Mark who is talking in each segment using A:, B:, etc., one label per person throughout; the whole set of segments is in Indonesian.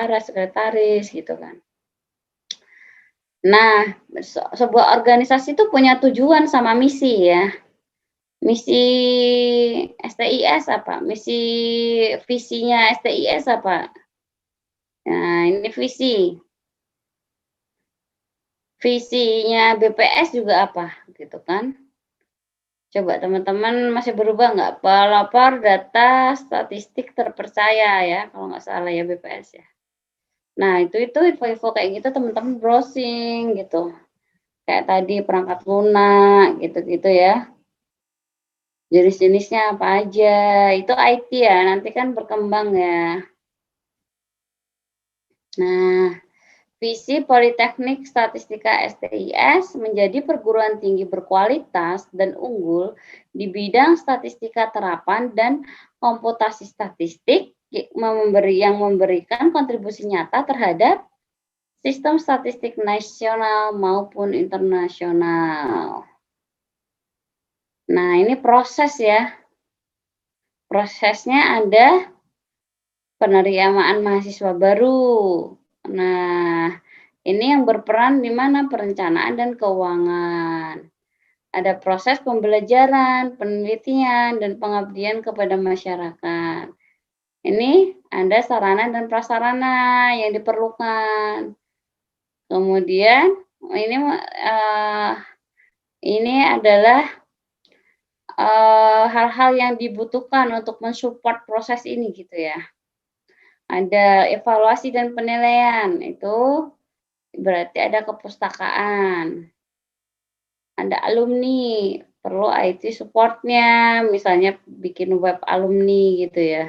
A: sekretaris gitu kan. Nah, sebuah organisasi itu punya tujuan sama misi ya. Misi STIS apa? Visinya STIS apa? Nah, ini visi. Visinya BPS juga apa? Gitu kan. Coba teman-teman masih berubah nggak? Pelopor data statistik terpercaya ya, kalau nggak salah ya BPS ya. Nah, itu info-info kayak gitu teman-teman browsing gitu. Kayak tadi perangkat lunak gitu-gitu ya. Jenis-jenisnya apa aja, itu IT ya, nanti kan berkembang ya. Nah, visi Politeknik Statistika STIS menjadi perguruan tinggi berkualitas dan unggul di bidang statistika terapan dan komputasi statistik yang memberikan kontribusi nyata terhadap sistem statistik nasional maupun internasional. Nah, ini proses ya. Prosesnya ada penerimaan mahasiswa baru. Nah, ini yang berperan di mana perencanaan dan keuangan. Ada proses pembelajaran, penelitian, dan pengabdian kepada masyarakat. Ini ada sarana dan prasarana yang diperlukan. Kemudian ini adalah hal-hal yang dibutuhkan untuk mensupport proses ini gitu ya. Ada evaluasi dan penilaian, itu berarti ada kepustakaan. Ada alumni, perlu IT support-nya, misalnya bikin web alumni gitu ya.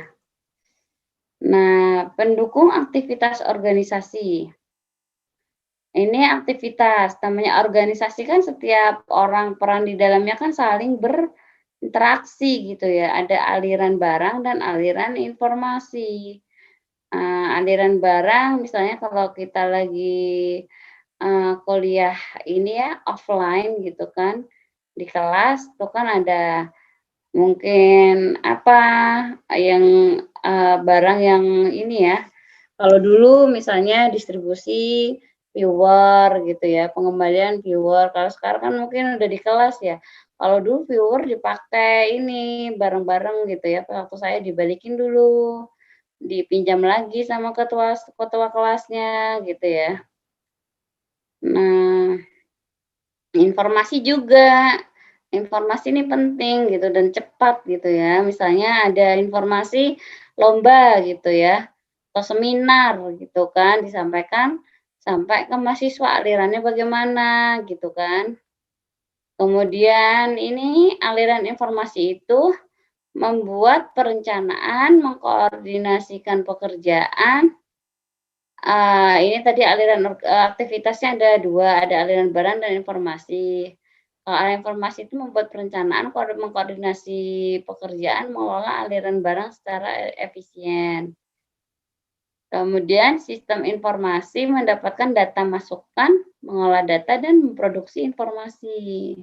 A: Nah, pendukung aktivitas organisasi. Ini aktivitas, namanya organisasi kan setiap orang peran di dalamnya kan saling berinteraksi gitu ya, ada aliran barang dan aliran informasi. Aliran barang misalnya kalau kita lagi, kuliah ini ya, offline gitu kan, di kelas tuh kan ada mungkin apa, yang, barang yang ini ya, kalau dulu misalnya distribusi viewer gitu ya, pengembalian viewer, kalau sekarang kan mungkin udah di kelas ya. Kalau dulu viewer dipakai ini, bareng-bareng gitu ya, waktu saya dibalikin dulu, dipinjam lagi sama ketua ketua kelasnya gitu ya. Nah, informasi juga, informasi ini penting gitu dan cepat gitu ya. Misalnya ada informasi lomba gitu ya, atau seminar gitu kan, disampaikan sampai ke mahasiswa alirannya bagaimana gitu kan. Kemudian ini aliran informasi itu membuat perencanaan, mengkoordinasikan pekerjaan. Ini tadi aliran aktivitasnya ada 2, ada aliran barang dan informasi. Kalau aliran informasi itu membuat perencanaan, mengkoordinasi pekerjaan, mengelola aliran barang secara efisien. Kemudian sistem informasi mendapatkan data masukan, mengolah data, dan memproduksi informasi.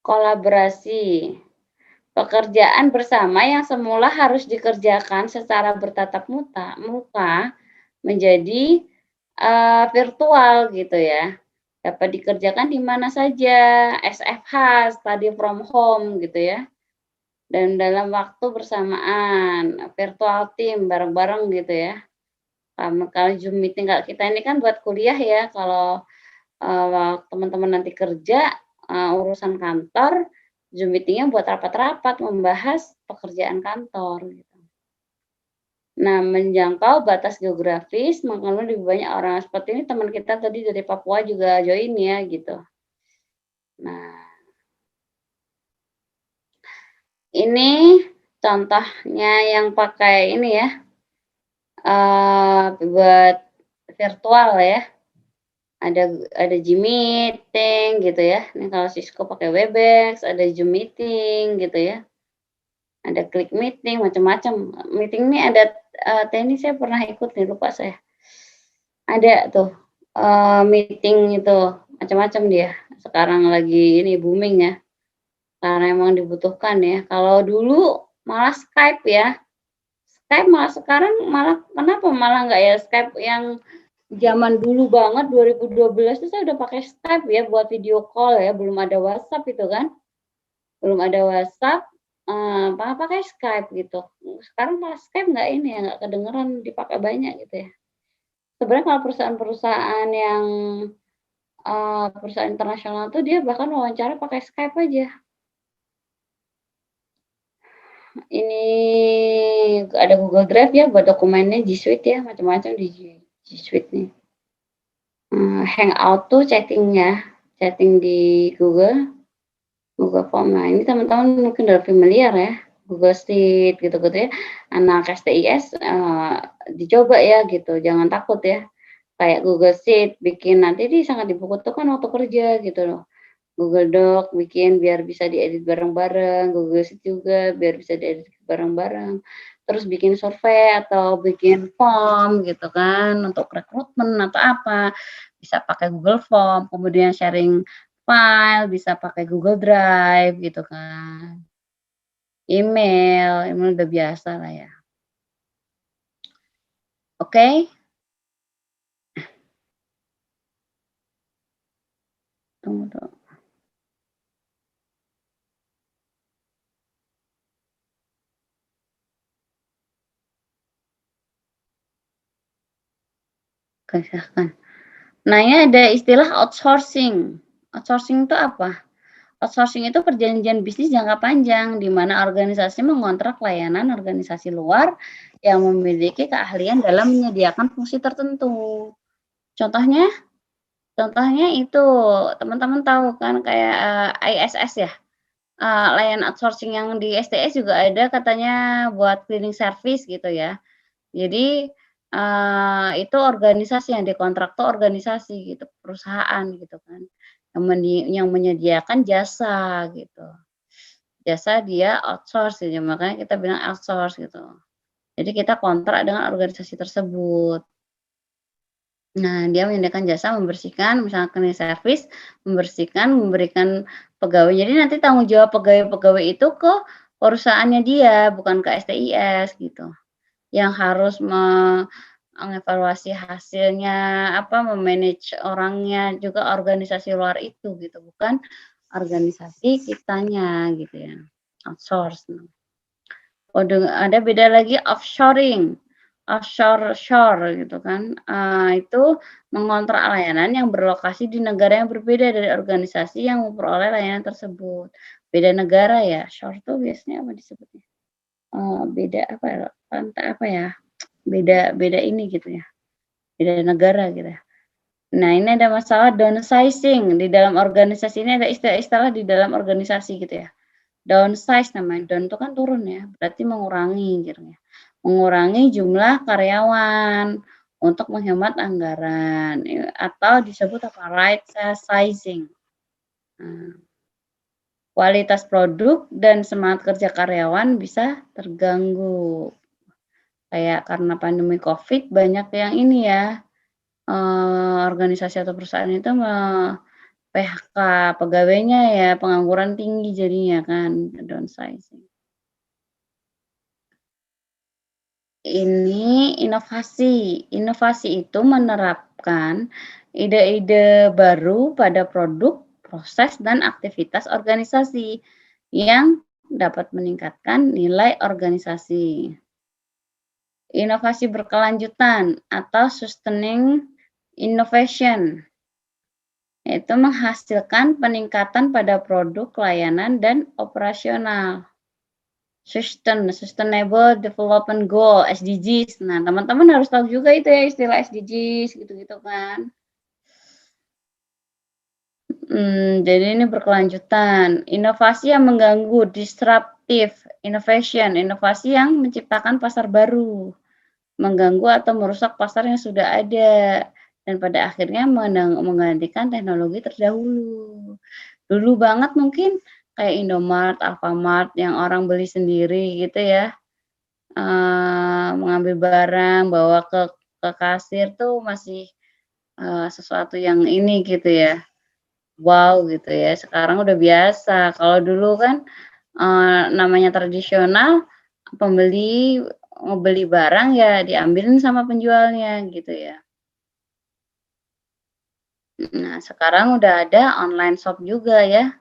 A: Kolaborasi. Pekerjaan bersama yang semula harus dikerjakan secara bertatap muka menjadi, virtual gitu ya. Dapat dikerjakan di mana saja, SFH, study from home gitu ya, dan dalam waktu bersamaan, virtual team bareng-bareng gitu ya. Kalau Zoom meeting kalau kita ini kan buat kuliah ya, kalau, teman-teman nanti kerja, urusan kantor, Zoom meeting-nya buat rapat-rapat, membahas pekerjaan kantor gitu. Nah, menjangkau batas geografis, mengenal lebih banyak orang. Seperti ini teman kita tadi dari Papua juga join ya gitu. Nah, ini contohnya yang pakai ini ya, buat virtual ya. Ada Zoom meeting gitu ya. Ini kalau Cisco pakai Webex, ada Zoom meeting gitu ya. Ada Click meeting, macam-macam. Meeting ini ada, teknis saya pernah ikut nih, lupa saya. Ada tuh, meeting itu, macam-macam dia. Sekarang lagi ini booming ya, karena emang dibutuhkan ya. Kalau dulu malah Skype ya. Skype malah sekarang malah kenapa malah nggak ya Skype yang zaman dulu banget 2012 tuh saya udah pakai Skype ya buat video call ya, belum ada WhatsApp itu kan. Belum ada WhatsApp, malah pakai Skype gitu. Sekarang malah Skype nggak ini ya, nggak kedengeran dipakai banyak gitu ya. Sebenarnya kalau perusahaan-perusahaan yang, perusahaan internasional tuh dia bahkan wawancara pakai Skype aja. Ini ada Google Drive ya buat dokumennya, G Suite ya, macam-macam di G Suite nih. Hangout tuh chatting di Google Form. Nah, ini teman-teman mungkin udah familiar ya, Google Sheet gitu-gitu ya. Anak STIS, dicoba ya gitu, jangan takut ya. Kayak Google Sheet bikin nanti sangat dibutuhkan waktu kerja gitu loh. Google Doc bikin biar bisa diedit bareng-bareng, Google Sheet juga biar bisa diedit bareng-bareng. Terus bikin survei atau bikin form gitu kan untuk rekrutmen atau apa, bisa pakai Google Form, kemudian sharing file bisa pakai Google Drive gitu kan. Email udah biasa lah ya. Oke? Tunggu dulu. Oke, silahkan. Nah, ini ada istilah outsourcing. Outsourcing itu apa? Outsourcing itu perjanjian bisnis jangka panjang, di mana organisasi mengontrak layanan organisasi luar yang memiliki keahlian dalam menyediakan fungsi tertentu. Contohnya? Contohnya itu teman-teman tahu kan kayak, ISS ya, layanan outsourcing yang di STS juga ada katanya buat cleaning service gitu ya. Jadi, itu organisasi yang dikontrak tuh organisasi gitu, perusahaan gitu kan, yang menyediakan jasa gitu. Jasa dia outsource gitu, makanya kita bilang outsource gitu. Jadi kita kontrak dengan organisasi tersebut. Nah, dia menyediakan jasa membersihkan, misalnya cleaning service, membersihkan, memberikan pegawai. Jadi nanti tanggung jawab pegawai-pegawai itu ke perusahaannya dia, bukan ke STIS gitu. Yang harus mengevaluasi hasilnya, me-manage orangnya, juga organisasi luar itu gitu, bukan organisasi kitanya gitu ya, outsource. Ada beda lagi offshoring, shore gitu kan, itu mengontrak layanan yang berlokasi di negara yang berbeda dari organisasi yang memperoleh layanan tersebut. Beda negara ya, shore tuh biasanya apa disebutnya, beda apa ya, pantai apa ya, beda beda ini gitu ya, beda negara gitu ya. Nah, ini ada masalah downsizing, di dalam organisasi ini ada istilah-istilah di dalam organisasi gitu ya. Downsize namanya, down itu kan turun ya, berarti mengurangi gitu ya. Mengurangi jumlah karyawan untuk menghemat anggaran, atau disebut apa, right sizing. Nah, kualitas produk dan semangat kerja karyawan bisa terganggu. Kayak karena pandemi Covid banyak yang ini ya, organisasi atau perusahaan itu PHK pegawainya ya, pengangguran tinggi jadinya kan, downsizing. Ini inovasi. Inovasi itu menerapkan ide-ide baru pada produk, proses, dan aktivitas organisasi yang dapat meningkatkan nilai organisasi. Inovasi berkelanjutan atau sustaining innovation, yaitu menghasilkan peningkatan pada produk, layanan, dan operasional. Sustainable Development Goal, SDGs. Nah, teman-teman harus tahu juga itu ya istilah SDGs gitu-gitu kan. Jadi ini berkelanjutan. Inovasi yang mengganggu, disruptive innovation, inovasi yang menciptakan pasar baru, mengganggu atau merusak pasar yang sudah ada, dan pada akhirnya menggantikan teknologi terdahulu. Dulu banget mungkin kayak Indomart, Alfamart yang orang beli sendiri gitu ya. Mengambil barang, bawa ke kasir tuh masih, sesuatu yang ini gitu ya, wow gitu ya, sekarang udah biasa. Kalau dulu kan, namanya tradisional, pembeli ngebeli barang ya diambilin sama penjualnya gitu ya. Nah, sekarang udah ada online shop juga ya.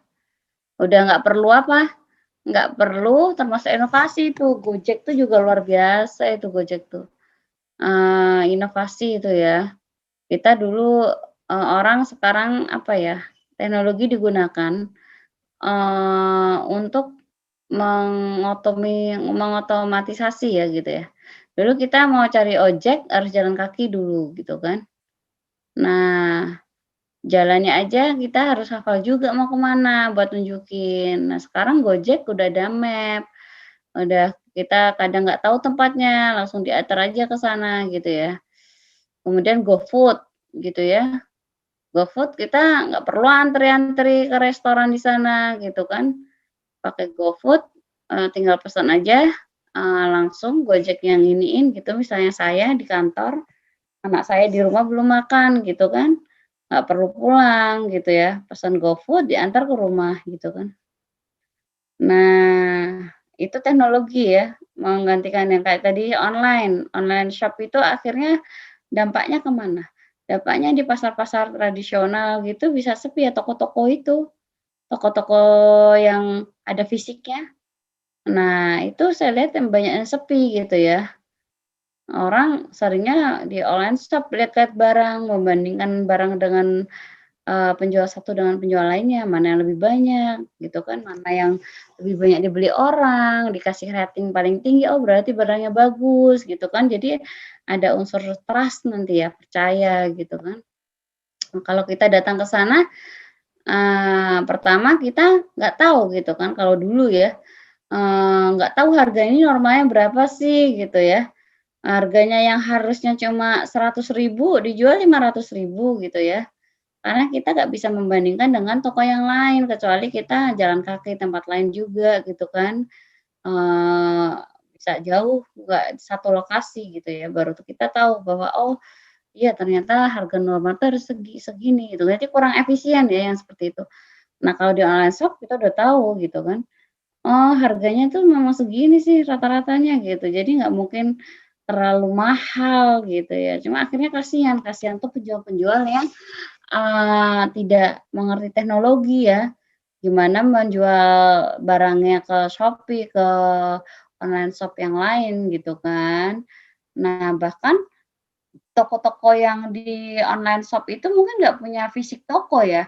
A: Udah nggak perlu apa, nggak perlu termasuk inovasi itu, Gojek tuh juga luar biasa itu Gojek tuh, inovasi itu ya. Kita dulu, orang sekarang apa ya, teknologi digunakan, untuk mengotomatisasi ya gitu ya. Dulu kita mau cari ojek harus jalan kaki dulu gitu kan. Nah, jalannya aja kita harus hafal juga mau ke mana buat nunjukin. Nah, sekarang Gojek udah ada map, udah kita kadang nggak tahu tempatnya, langsung diantar aja ke sana gitu ya. Kemudian GoFood gitu ya. GoFood kita nggak perlu antri-antri ke restoran di sana gitu kan. Pakai GoFood, tinggal pesan aja, langsung Gojek yang iniin gitu, misalnya saya di kantor, anak saya di rumah belum makan gitu kan, nggak perlu pulang gitu ya, pesan GoFood diantar ke rumah gitu kan. Nah, itu teknologi ya, menggantikan yang kayak tadi online shop itu akhirnya dampaknya ke mana? Dampaknya di pasar-pasar tradisional gitu bisa sepi ya toko-toko itu, toko-toko yang ada fisiknya. Nah, itu saya lihat yang banyak yang sepi gitu ya. Orang seringnya di online shop lihat-lihat barang, membandingkan barang dengan, penjual satu dengan penjual lainnya, mana yang lebih banyak gitu kan, mana yang lebih banyak dibeli orang, dikasih rating paling tinggi, oh berarti barangnya bagus gitu kan. Jadi ada unsur trust nanti ya, percaya gitu kan. Kalau kita datang ke sana, pertama kita nggak tahu gitu kan, kalau dulu ya, nggak tahu harga ini normalnya berapa sih gitu ya. Harganya yang harusnya cuma 100.000 dijual 500.000 gitu ya. Karena kita nggak bisa membandingkan dengan toko yang lain, kecuali kita jalan kaki tempat lain juga gitu kan. Eee, bisa jauh, nggak satu lokasi gitu ya, baru tuh kita tahu bahwa, oh iya ternyata harga normal tuh harus segini gitu, berarti kurang efisien ya yang seperti itu. Nah kalau di online shop kita udah tahu gitu kan, oh harganya tuh memang segini sih rata-ratanya gitu, jadi nggak mungkin terlalu mahal gitu ya, cuma akhirnya kasihan kasihan tuh penjual-penjual yang, tidak mengerti teknologi ya, gimana menjual barangnya ke Shopee, ke online shop yang lain gitu kan. Nah bahkan toko-toko yang di online shop itu mungkin nggak punya fisik toko ya,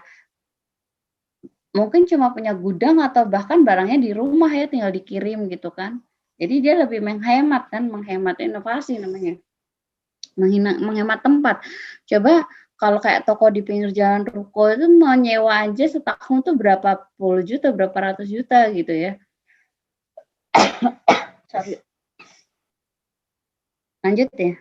A: mungkin cuma punya gudang atau bahkan barangnya di rumah ya tinggal dikirim gitu kan. Jadi dia lebih menghemat kan, menghemat inovasi namanya, menghemat tempat. Coba kalau kayak toko di pinggir jalan, ruko itu mau nyewa aja setahun tuh berapa puluh juta, berapa ratus juta gitu ya. Sorry, lanjut ya.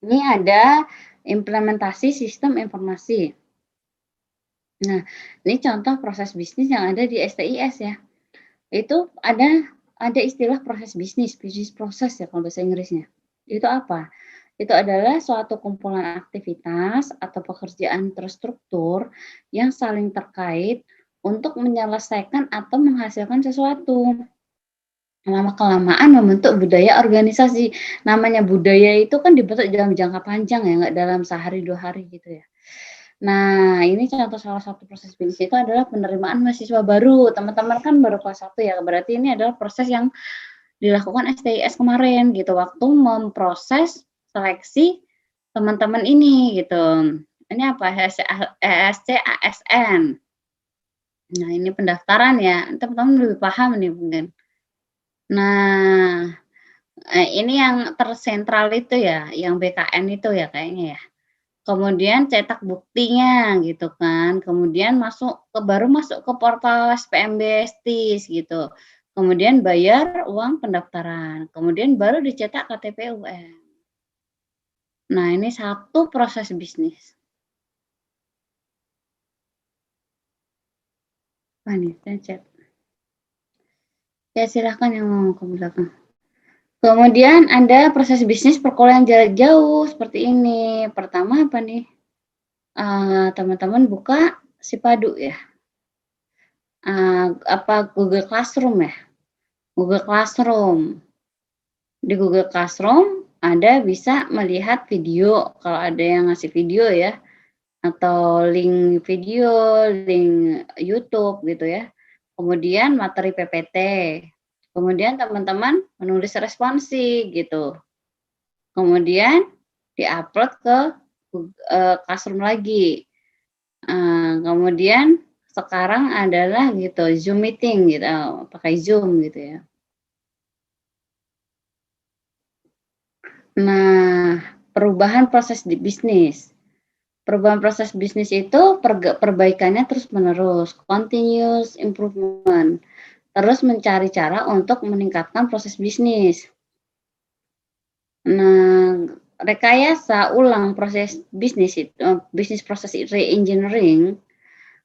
A: Ini ada implementasi sistem informasi. Nah, ini contoh proses bisnis yang ada di STIS ya. Itu ada istilah proses bisnis, bisnis proses ya kalau bahasa Inggrisnya. Itu apa? Itu adalah suatu kumpulan aktivitas atau pekerjaan terstruktur yang saling terkait untuk menyelesaikan atau menghasilkan sesuatu. Lama-kelamaan membentuk budaya organisasi. Namanya budaya itu kan dibentuk dalam jangka panjang ya, nggak dalam sehari 2 hari gitu ya. Nah, ini contoh salah satu proses bisnis itu adalah penerimaan mahasiswa baru. Teman-teman kan baru kelas 1 ya, berarti ini adalah proses yang dilakukan STIS kemarin gitu, waktu memproses seleksi teman-teman ini gitu. Ini apa? ESC-ASN. Nah, ini pendaftaran ya, teman-teman lebih paham nih mungkin. Nah, ini yang tersentral itu ya, yang BKN itu ya kayaknya ya. Kemudian cetak buktinya gitu kan, kemudian baru masuk ke portal SPMB-STIS gitu. Kemudian bayar uang pendaftaran, kemudian baru dicetak KTP UN. Nah, ini satu proses bisnis. Apa nih, saya chat. Ya silahkan yang mau ke belakang. Kemudian ada proses bisnis perkuliahan jarak jauh seperti ini. Pertama apa nih? Teman-teman buka Sipadu ya. Google Classroom ya, Google Classroom. Di Google Classroom ada bisa melihat video, kalau ada yang ngasih video ya, atau link video, link YouTube gitu ya. Kemudian materi PPT, kemudian teman-teman menulis responsi gitu. Kemudian di-upload ke Classroom lagi. Kemudian sekarang adalah gitu Zoom meeting gitu, pakai Zoom gitu ya. Nah, perubahan proses di bisnis. Perubahan proses bisnis itu perbaikannya terus-menerus, continuous improvement. Terus mencari cara untuk meningkatkan proses bisnis. Nah, rekayasa ulang proses bisnis itu, bisnis proses re-engineering,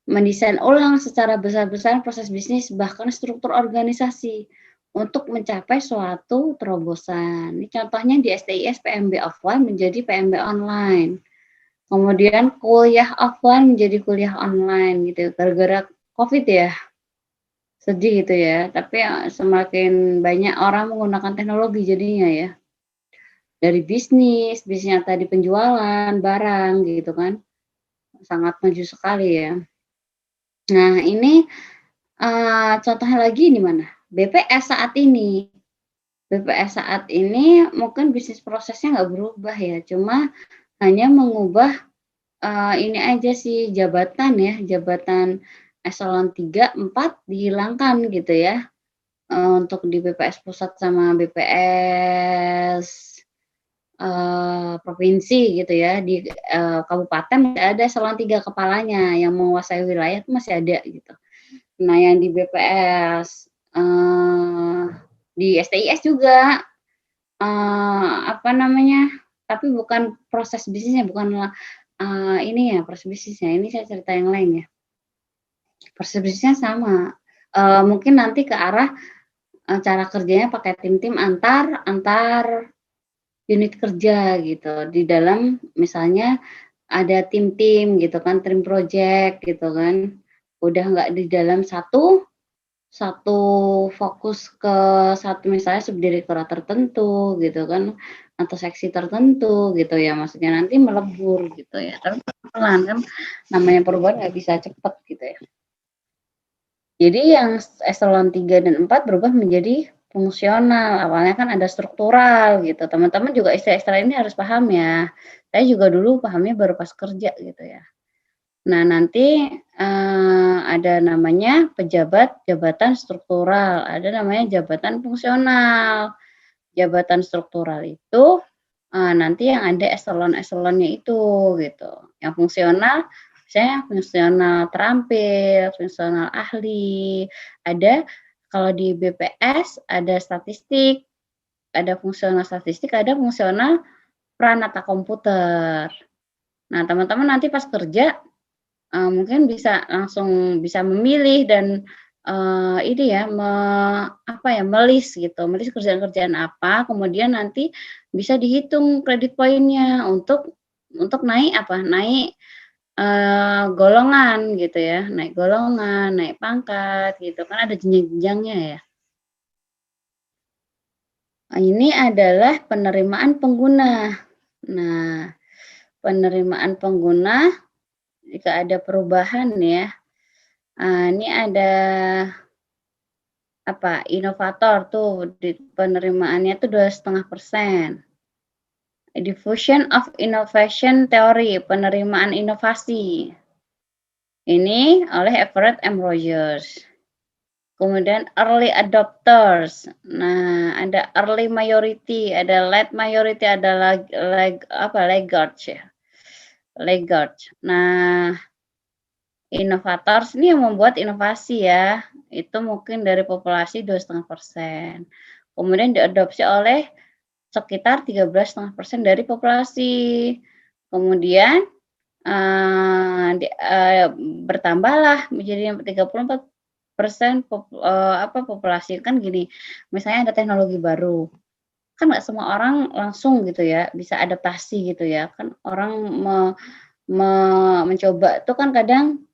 A: mendesain ulang secara besar-besaran proses bisnis bahkan struktur organisasi untuk mencapai suatu terobosan. Ini contohnya di STIS PMB offline menjadi PMB online. Kemudian kuliah offline menjadi kuliah online gitu, gara-gara COVID ya. Sedih gitu ya, tapi semakin banyak orang menggunakan teknologi jadinya ya. Dari bisnisnya tadi penjualan barang gitu kan, sangat maju sekali ya. Nah ini, contohnya lagi di mana? BPS saat ini. BPS saat ini mungkin bisnis prosesnya nggak berubah ya, cuma hanya mengubah, ini aja sih jabatan ya, jabatan eselon 3, 4 dihilangkan gitu ya, untuk di BPS pusat sama BPS provinsi gitu ya, di kabupaten masih ada eselon 3 kepalanya yang menguasai wilayah itu masih ada gitu. Nah yang di BPS, di STIS juga, apa namanya, tapi bukan proses bisnisnya, bukan ini ya proses bisnisnya, ini saya cerita yang lain ya. Proses bisnisnya sama, mungkin nanti ke arah, cara kerjanya pakai tim-tim antar unit kerja gitu, di dalam misalnya ada tim-tim gitu kan, tim project gitu kan, udah nggak di dalam satu fokus ke satu misalnya subdirektorat tertentu gitu kan, atau seksi tertentu gitu ya, maksudnya nanti melebur gitu ya, tapi pelan kan namanya perubahan nggak bisa cepet gitu ya. Jadi yang eselon 3 dan 4 berubah menjadi fungsional, awalnya kan ada struktural gitu, teman-teman juga istilah-istilah ini harus paham ya. Saya juga dulu pahamnya baru pas kerja gitu ya. Nah nanti, ada namanya pejabat jabatan struktural, ada namanya jabatan fungsional. Jabatan struktural itu, nanti yang ada eselon-eselonnya itu gitu. Yang fungsional, misalnya fungsional terampil, fungsional ahli, ada kalau di BPS ada statistik, ada fungsional statistik, ada fungsional pranata komputer. Nah teman-teman nanti pas kerja, mungkin bisa langsung bisa memilih dan, ini ya me-list gitu, me-list kerjaan-kerjaan apa, kemudian nanti bisa dihitung kredit poinnya untuk naik naik, golongan gitu ya, naik golongan, naik pangkat gitu kan ada jenjang-jenjangnya ya. Ini adalah penerimaan pengguna. Nah, penerimaan pengguna jika ada perubahan ya, ini ada inovator tuh di penerimaannya tuh 2,5%. Diffusion of Innovation Theory, penerimaan inovasi. Ini oleh Everett M. Rogers. Kemudian early adopters. Nah, ada early majority, ada late majority, ada laggards ya. Laggards. Nah, inovators ini yang membuat inovasi ya, itu mungkin dari populasi 2,5%. Kemudian diadopsi oleh sekitar 13,5% dari populasi. Kemudian bertambahlah menjadi 34% populasi. Kan gini, misalnya ada teknologi baru, kan nggak semua orang langsung gitu ya bisa adaptasi gitu ya, kan orang mencoba itu kan kadang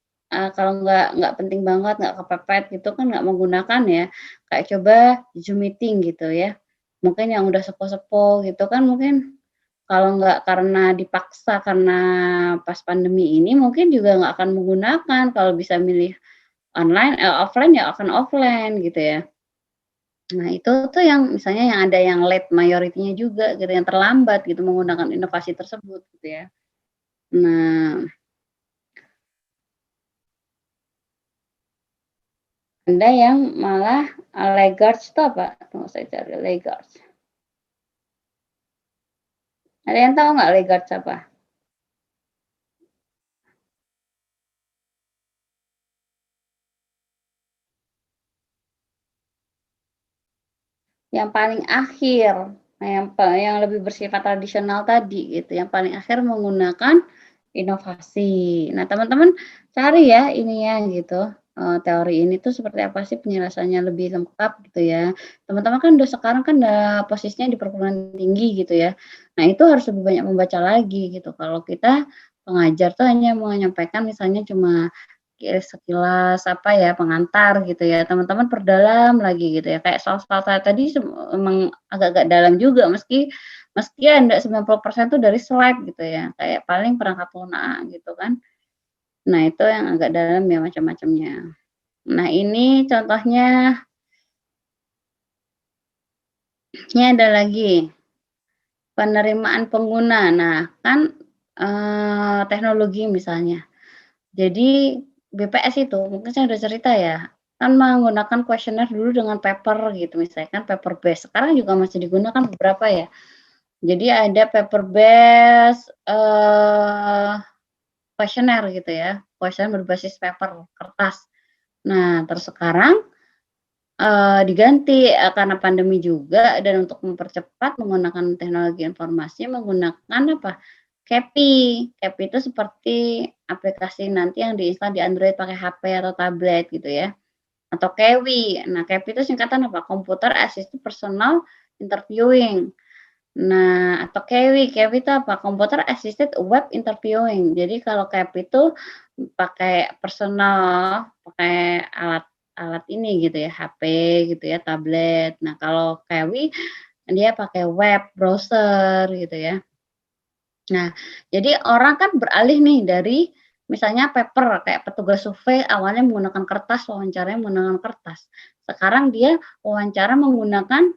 A: kalau nggak penting banget, nggak kepepet gitu kan nggak menggunakan ya, kayak coba Zoom meeting gitu ya. Mungkin yang udah sepuh-sepuh gitu kan mungkin kalau nggak karena dipaksa karena pas pandemi ini mungkin juga nggak akan menggunakan, kalau bisa milih offline ya akan offline gitu ya. Nah itu tuh yang misalnya yang ada yang late majority-nya juga gitu, yang terlambat gitu menggunakan inovasi tersebut gitu ya. Nah, ada yang malah, laggards itu apa? Tunggu saya cari laggards. Ada yang tahu nggak laggards apa? Yang paling akhir, nah yang lebih bersifat tradisional tadi gitu, yang paling akhir menggunakan inovasi. Nah teman-teman cari ya ininya gitu, teori ini tuh seperti apa sih penjelasannya lebih lengkap gitu ya. Teman-teman kan udah sekarang kan udah posisinya di perguruan tinggi gitu ya. Nah itu harus lebih banyak membaca lagi gitu, kalau kita pengajar tuh hanya menyampaikan misalnya cuma sekilas apa ya, pengantar gitu ya, teman-teman perdalam lagi gitu ya, kayak soal-soal saya tadi emang agak-agak dalam juga meski meski ya enggak 90% tuh dari slide gitu ya, kayak paling perangkat lunak gitu kan. Nah itu yang agak dalam ya macam-macamnya. Nah ini contohnya, ini ada lagi, penerimaan pengguna. Nah kan, teknologi misalnya. Jadi BPS itu mungkin saya udah cerita ya, kan menggunakan kuesioner dulu dengan paper gitu misalnya kan paper base, sekarang juga masih digunakan beberapa ya. Jadi ada paper base, kuesioner gitu ya, kuesioner berbasis paper, kertas. Nah terus sekarang, diganti, karena pandemi juga dan untuk mempercepat menggunakan teknologi informasi menggunakan apa, Kepi. Kepi itu seperti aplikasi nanti yang diinstal di Android pakai HP atau tablet gitu ya, atau Kewi. Nah, Kepi itu singkatan apa? Computer Assisted Personal Interviewing. Nah, atau Kewi. Kewi itu apa? Computer Assisted Web Interviewing. Jadi kalau Kepi itu pakai personal, pakai alat alat ini gitu ya, HP gitu ya, tablet. Nah, kalau Kewi dia pakai web browser gitu ya. Nah, jadi orang kan beralih nih dari misalnya paper kayak petugas survei awalnya menggunakan kertas, wawancaranya menggunakan kertas. Sekarang dia wawancara menggunakan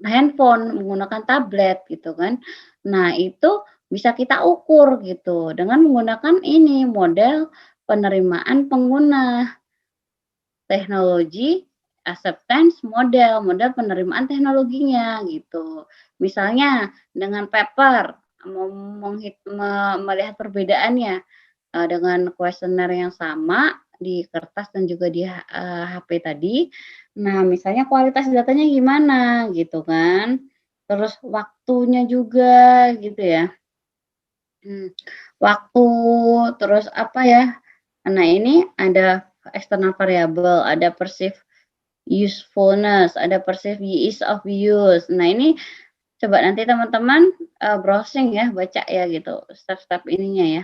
A: handphone, menggunakan tablet gitu kan. Nah, itu bisa kita ukur gitu dengan menggunakan ini model penerimaan pengguna. Teknologi acceptance model, model penerimaan teknologinya gitu. Misalnya dengan paper melihat perbedaannya, dengan kuesioner yang sama di kertas dan juga di, HP tadi. Nah, misalnya kualitas datanya gimana gitu kan, terus waktunya juga gitu ya, mmm, waktu, terus apa ya, nah ini ada external variable, ada perceived usefulness, ada perceived ease of use. Nah ini coba nanti teman-teman, browsing ya, baca ya gitu, step-step ininya ya.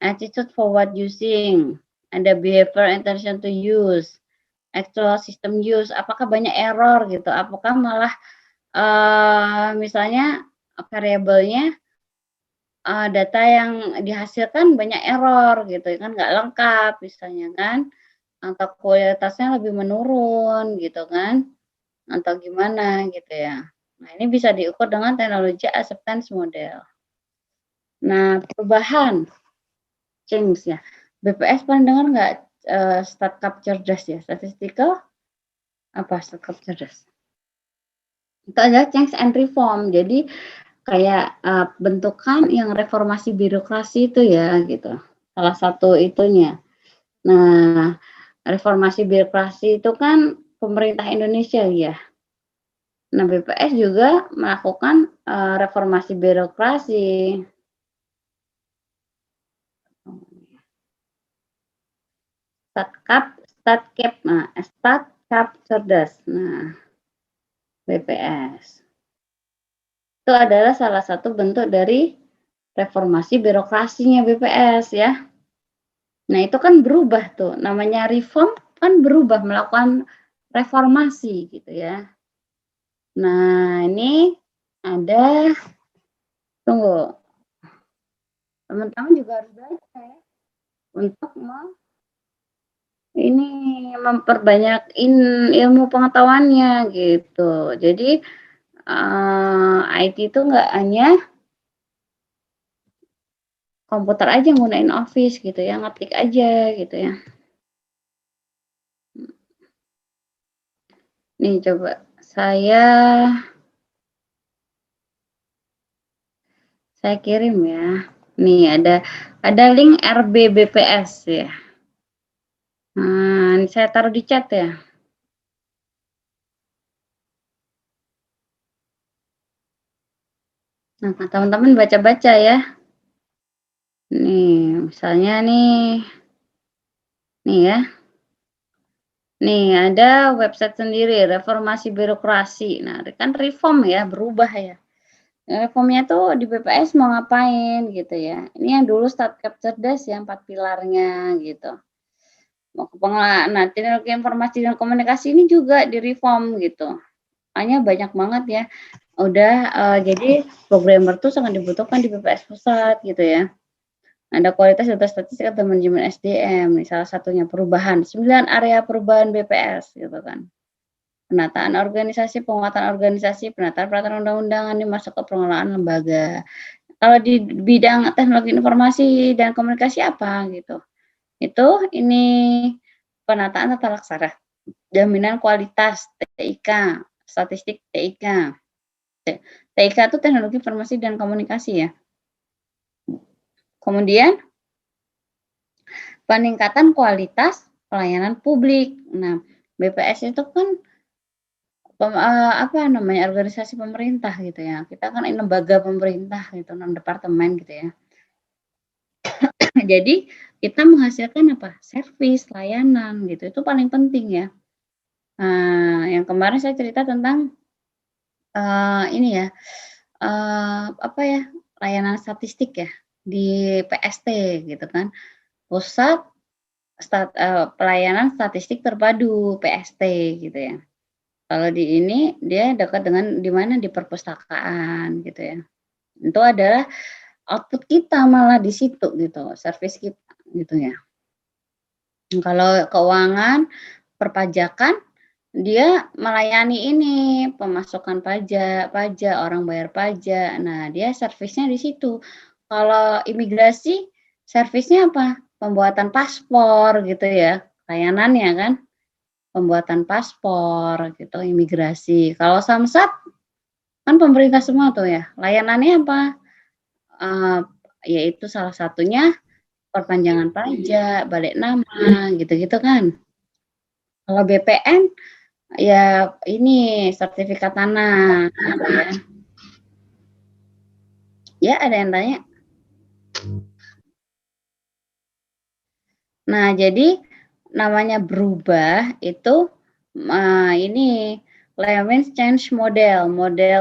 A: Attitude forward using, ada behavior intention to use, actual system use, apakah banyak error gitu, apakah malah, misalnya variabelnya, data yang dihasilkan banyak error gitu kan, nggak lengkap misalnya kan, atau kualitasnya lebih menurun gitu kan. Atau gimana gitu ya. Nah ini bisa diukur dengan teknologi acceptance model. Nah perubahan, change ya, BPS pernah dengar nggak, startup cerdas ya, statistical apa startup cerdas? Itu adalah change and reform. Jadi kayak, bentukan yang reformasi birokrasi itu ya gitu, salah satu itunya. Nah reformasi birokrasi itu kan pemerintah Indonesia ya. Nah BPS juga melakukan, reformasi birokrasi. Statkep, nah Statkap cerdas, nah BPS. Itu adalah salah satu bentuk dari reformasi birokrasinya BPS ya. Nah, itu kan berubah tuh, namanya reform kan berubah, melakukan reformasi gitu ya. Nah, ini ada tunggu, teman-teman juga harus baca ya, untuk ini memperbanyak ilmu pengetahuannya gitu. Jadi IT itu nggak hanya komputer aja nggunain Office gitu ya, ngetik aja gitu ya. Nih coba saya kirim ya. Nih ada link RBBPS ya. Nah, ini saya taruh di chat ya. Nah, teman-teman baca-baca ya. Nih, misalnya nih ya. Nih, ada website sendiri, reformasi birokrasi. Nah, kan reform ya, berubah ya. Reformnya tuh di BPS mau ngapain gitu ya. Ini yang dulu Startup Cerdas ya, 4 pilarnya gitu. Mau ke pengelolaan, nah teknologi informasi dan komunikasi ini juga di-reform gitu. Makanya banyak banget ya. Udah, jadi programmer tuh sangat dibutuhkan di BPS pusat gitu ya. Ada kualitas data statistik atau manajemen SDM, nih salah satunya perubahan, 9 area perubahan BPS gitu kan. Penataan organisasi, penguatan organisasi, penataan peraturan undang-undangan ini masuk ke pengelolaan lembaga. Kalau di bidang teknologi informasi dan komunikasi apa gitu, itu ini penataan tata laksana, jaminan kualitas TIK, statistik TIK. TIK itu teknologi informasi dan komunikasi ya. Kemudian peningkatan kualitas pelayanan publik. Nah, BPS itu kan apa namanya, organisasi pemerintah gitu ya. Kita kan ini lembaga pemerintah gitu, non departemen gitu ya. Jadi kita menghasilkan apa? Servis, layanan gitu, itu paling penting ya. Nah, yang kemarin saya cerita tentang ini ya, apa ya, layanan statistik ya, di PST gitu kan, Pusat Pelayanan Statistik Terpadu, PST gitu ya. Kalau di ini, dia dekat dengan di mana, di perpustakaan gitu ya. Itu adalah output kita malah di situ gitu, service kita gitu ya. Kalau keuangan, perpajakan, dia melayani ini, pemasukan pajak, orang bayar pajak. Nah, dia servisnya di situ. Kalau imigrasi, servisnya apa? Pembuatan paspor gitu ya, layanannya kan, pembuatan paspor gitu, imigrasi. Kalau Samsat, kan pemerintah semua tuh ya, layanannya apa? Yaitu salah satunya perpanjangan pajak, balik nama, gitu-gitu kan. Kalau BPN ya ini sertifikat tanah gitu ya. Ya ada yang tanya? Nah jadi namanya berubah itu ini Lewin change model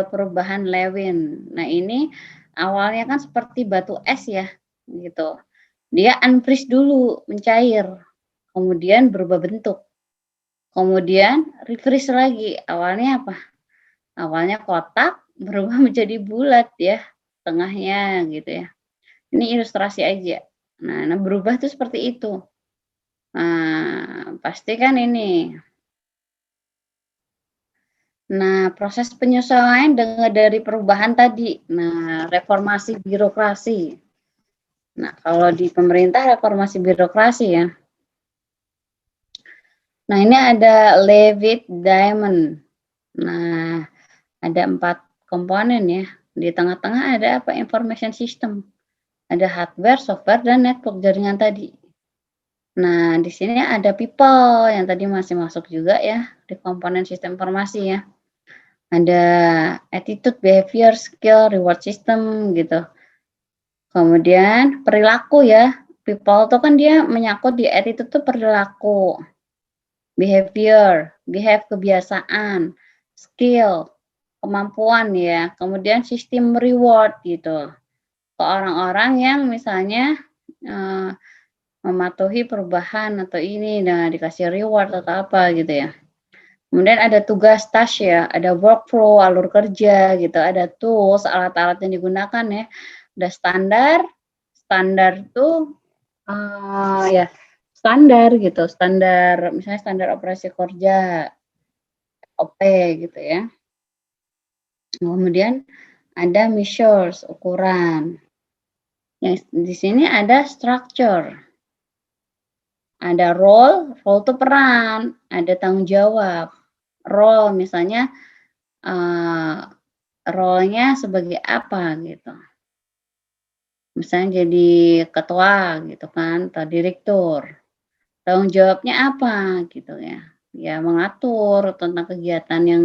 A: perubahan Lewin. Nah ini awalnya kan seperti batu es ya gitu. Dia unfreeze dulu, mencair, kemudian berubah bentuk, kemudian refreeze lagi. Awalnya apa? Awalnya kotak, berubah menjadi bulat ya, tengahnya gitu ya. Ini ilustrasi aja. Nah, berubah tuh seperti itu. Nah, pasti kan ini. Nah, proses penyesuaian dari perubahan tadi. Nah, reformasi birokrasi. Nah, kalau di pemerintah reformasi birokrasi ya. Nah, ini ada Levitt Diamond. Nah, ada 4 komponen ya. Di tengah-tengah ada apa? Information system. Ada hardware, software, dan network jaringan tadi. Nah, di sini ada people yang tadi masih masuk juga ya di komponen sistem informasi ya. Ada attitude, behavior, skill, reward system gitu. Kemudian perilaku ya. People tuh kan dia menyangkut di attitude tuh perilaku. Behavior, kebiasaan, skill, kemampuan ya. Kemudian sistem reward gitu. Ke orang-orang yang misalnya mematuhi perubahan atau ini, nah dikasih reward atau apa gitu ya. Kemudian ada tugas task ya, ada workflow, alur kerja gitu, ada tools, alat-alat yang digunakan ya. Ada standar, standar tuh ya standar gitu, standar misalnya standar operasi kerja, OP gitu ya. Kemudian ada measures, ukuran. Yang di sini ada structure. Ada role itu peran, ada tanggung jawab. Role misalnya role-nya sebagai apa gitu. Misalnya jadi ketua gitu kan, atau direktur. Tanggung jawabnya apa gitu ya. Ya mengatur tentang kegiatan yang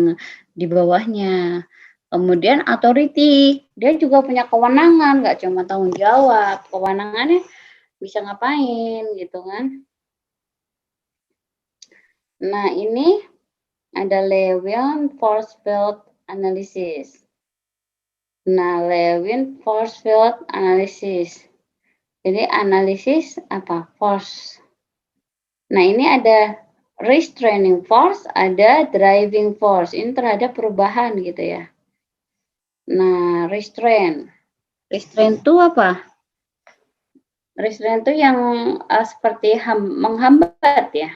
A: di bawahnya. Kemudian authority, dia juga punya kewenangan, nggak cuma tanggung jawab, kewenangannya bisa ngapain gitu kan. Nah ini ada Lewin force field analysis. Nah, Lewin force field analysis. Jadi analisis apa? Force. Nah, ini ada restraining force, ada driving force. Ini terhadap perubahan gitu ya. Nah, restrain. Restrain itu apa? Restrain itu yang seperti menghambat ya.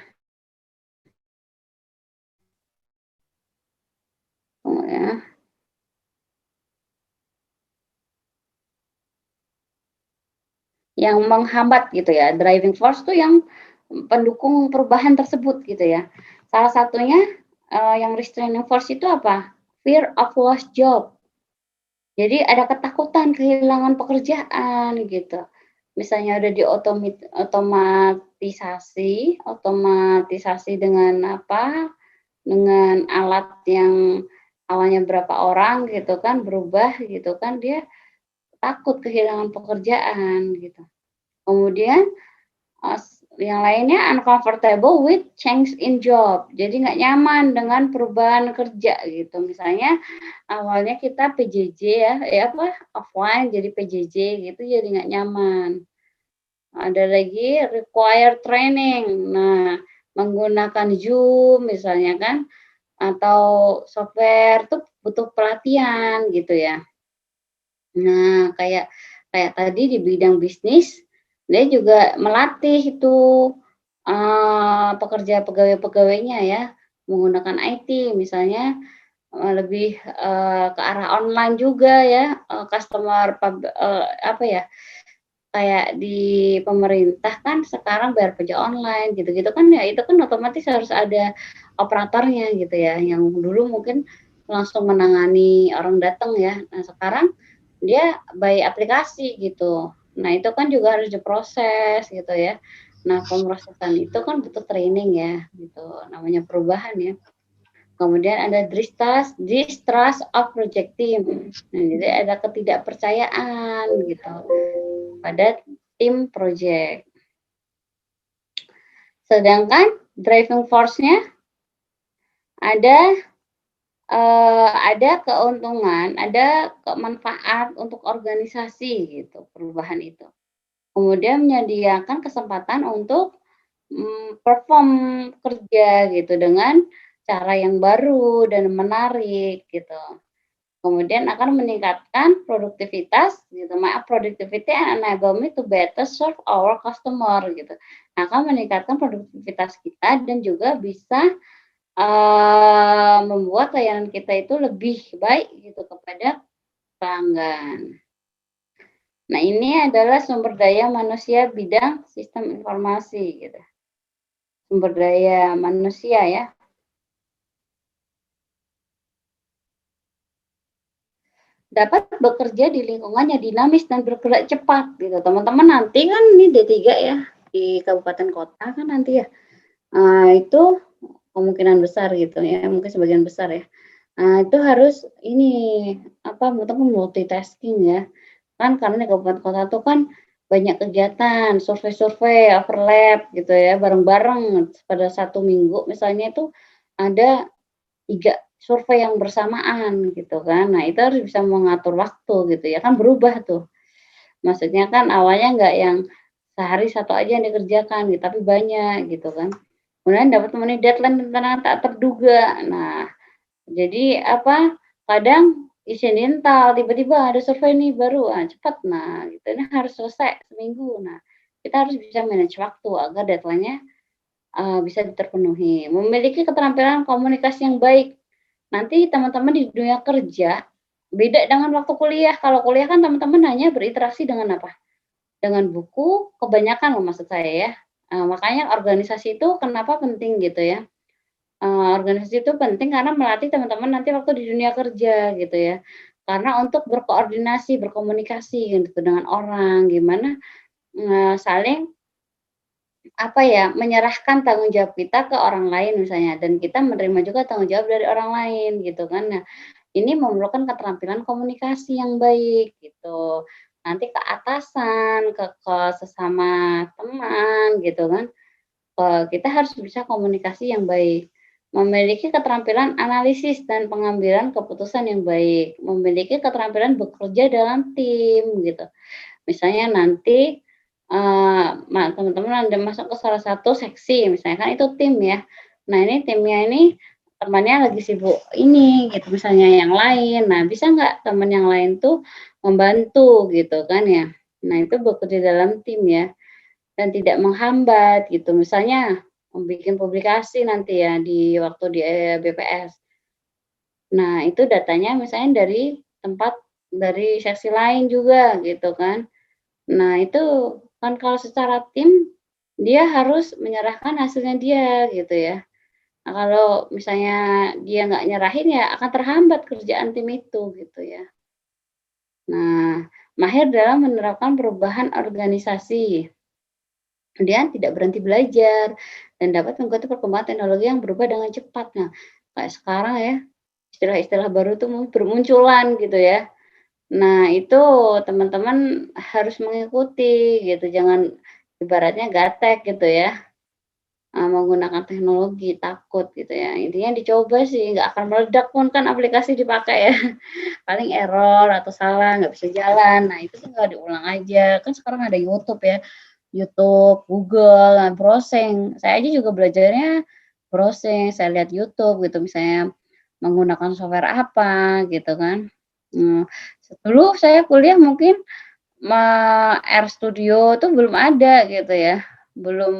A: Oh, ya. Yang menghambat gitu ya. Driving force itu yang pendukung perubahan tersebut gitu ya. Salah satunya yang restraining force itu apa? Fear of lost job. Jadi ada ketakutan kehilangan pekerjaan gitu. Misalnya udah otomatisasi dengan apa? Dengan alat yang awalnya berapa orang gitu kan berubah gitu kan dia takut kehilangan pekerjaan gitu. Kemudian yang lainnya uncomfortable with change in job. Jadi nggak nyaman dengan perubahan kerja gitu. Misalnya awalnya kita PJJ ya apa offline jadi PJJ gitu jadi nggak nyaman. Ada lagi require training. Nah, menggunakan Zoom misalnya kan atau software tuh butuh pelatihan gitu ya. Nah, kayak kayak tadi di bidang bisnis, dia juga melatih itu pegawai-pegawainya ya menggunakan IT misalnya lebih ke arah online juga ya, apa ya, kayak di pemerintah kan sekarang bayar pajak online gitu-gitu kan ya itu kan otomatis harus ada operatornya gitu ya, yang dulu mungkin langsung menangani orang datang ya. Nah sekarang dia by aplikasi gitu. Nah itu kan juga harus diproses gitu ya. Nah pemrosesan itu kan butuh training ya gitu, namanya perubahan ya. Kemudian ada distrust of project team. Nah, jadi ada ketidakpercayaan gitu pada tim project. Sedangkan driving force-nya ada keuntungan, ada manfaat untuk organisasi gitu perubahan itu. Kemudian menyediakan kesempatan untuk perform kerja gitu dengan cara yang baru dan menarik gitu. Kemudian akan meningkatkan produktivitas gitu, productivity and enable me to better serve our customer gitu. Akan meningkatkan produktivitas kita dan juga bisa membuat layanan kita itu lebih baik gitu kepada pelanggan. Nah, ini adalah sumber daya manusia bidang sistem informasi gitu. Sumber daya manusia ya. Dapat bekerja di lingkungan yang dinamis dan bergerak cepat gitu. Teman-teman nanti kan ini D3 ya di kabupaten kota kan nanti ya. Itu kemungkinan besar gitu ya, mungkin sebagian besar ya. Itu harus ini apa multitasking ya. Kan karena di kabupaten kota tuh kan banyak kegiatan, survei-survei, overlap gitu ya, bareng-bareng pada satu minggu misalnya itu ada 3 survei yang bersamaan gitu kan. Nah, itu harus bisa mengatur waktu gitu ya, kan berubah tuh. Maksudnya kan awalnya nggak yang sehari satu aja yang dikerjakan gitu, tapi banyak gitu kan. Kemudian dapat memenuhi deadline dengan tak terduga. Nah, jadi apa, kadang insidental, tiba-tiba ada survei nih baru, cepat, nah gitu, ini harus selesai seminggu. Nah, kita harus bisa manage waktu agar deadline-nya, bisa terpenuhi. Memiliki keterampilan komunikasi yang baik. Nanti teman-teman di dunia kerja, beda dengan waktu kuliah. Kalau kuliah kan teman-teman hanya berinteraksi dengan apa, dengan buku, kebanyakan loh maksud saya ya. Makanya organisasi itu kenapa penting gitu ya. Organisasi itu penting karena melatih teman-teman nanti waktu di dunia kerja gitu ya. Karena untuk berkoordinasi, berkomunikasi gitu dengan orang, gimana, saling apa ya, menyerahkan tanggung jawab kita ke orang lain misalnya dan kita menerima juga tanggung jawab dari orang lain gitu kan. Nah, ini memerlukan keterampilan komunikasi yang baik gitu. Nanti ke atasan, ke sesama teman gitu kan. Kita harus bisa komunikasi yang baik, memiliki keterampilan analisis dan pengambilan keputusan yang baik, memiliki keterampilan bekerja dalam tim gitu. Misalnya nanti, teman-teman ada masuk ke salah satu seksi misalnya kan itu tim ya. Nah ini timnya ini temannya lagi sibuk ini gitu misalnya yang lain, nah bisa nggak teman yang lain tuh membantu gitu kan ya. Nah itu bekerja dalam tim ya. Dan tidak menghambat gitu. Misalnya bikin publikasi nanti ya di waktu di, BPS. Nah, itu datanya misalnya dari seksi lain juga gitu kan. Nah, itu kan kalau secara tim dia harus menyerahkan hasilnya dia gitu ya. Nah, kalau misalnya dia nggak nyerahin ya akan terhambat kerjaan tim itu gitu ya. Nah, mahir dalam menerapkan perubahan organisasi. Kemudian tidak berhenti belajar dan dapat mengikuti perkembangan teknologi yang berubah dengan cepat. Nah, kayak sekarang ya, istilah-istilah baru tuh bermunculan gitu ya. Nah, itu teman-teman harus mengikuti gitu, jangan ibaratnya gatek gitu ya, menggunakan teknologi, takut gitu ya. Intinya dicoba sih, nggak akan meledak pun kan aplikasi dipakai ya. Paling error atau salah, nggak bisa jalan. Nah, itu tinggal diulang aja. Kan sekarang ada YouTube ya. YouTube, Google, nah browsing. Saya aja juga belajarnya browsing, saya lihat YouTube gitu misalnya menggunakan software apa gitu kan. Mmm, dulu saya kuliah mungkin RStudio tuh belum ada gitu ya, belum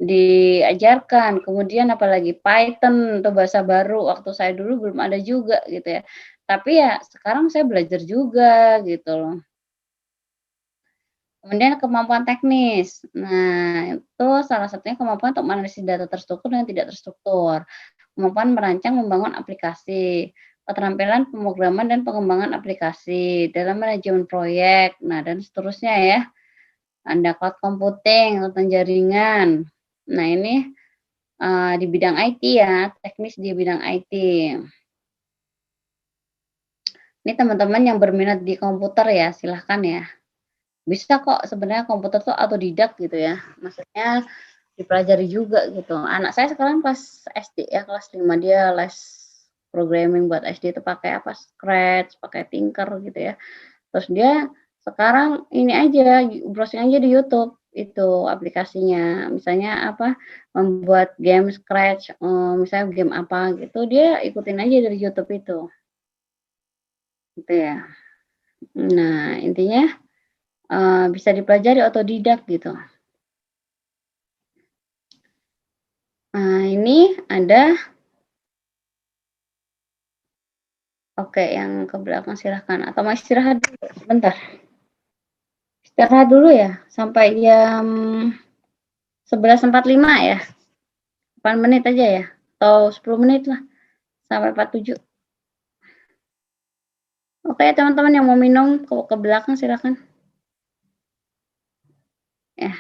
A: diajarkan, kemudian apalagi Python itu bahasa baru waktu saya dulu belum ada juga gitu ya. Tapi ya sekarang saya belajar juga gitu loh. Kemudian kemampuan teknis. Nah, itu salah satunya kemampuan untuk menganalisis data terstruktur dan tidak terstruktur, kemampuan merancang membangun aplikasi, keterampilan pemrograman dan pengembangan aplikasi dalam manajemen proyek, nah dan seterusnya ya. Ada cloud computing tentang jaringan. Nah ini, di bidang IT ya, teknis di bidang IT. Ini teman-teman yang berminat di komputer ya, silahkan ya. Bisa kok sebenarnya komputer tuh autodidak gitu ya, maksudnya dipelajari juga gitu. Anak saya sekarang kelas SD ya, kelas 5 dia les programming buat SD itu pakai apa, Scratch, pakai Tinker gitu ya. Terus dia sekarang ini aja, browsing aja di YouTube itu aplikasinya. Misalnya apa, membuat game Scratch, misalnya game apa gitu, dia ikutin aja dari YouTube itu, gitu ya. Nah, intinya, bisa dipelajari otodidak gitu. Nah, ini ada oke, yang ke belakang silahkan atau mau istirahat dulu sebentar? Istirahat dulu ya, sampai jam 11.45 ya? 8 menit aja ya? Atau 10 menit lah, sampai 47. Oke, teman-teman yang mau minum ke belakang silakan. Ya.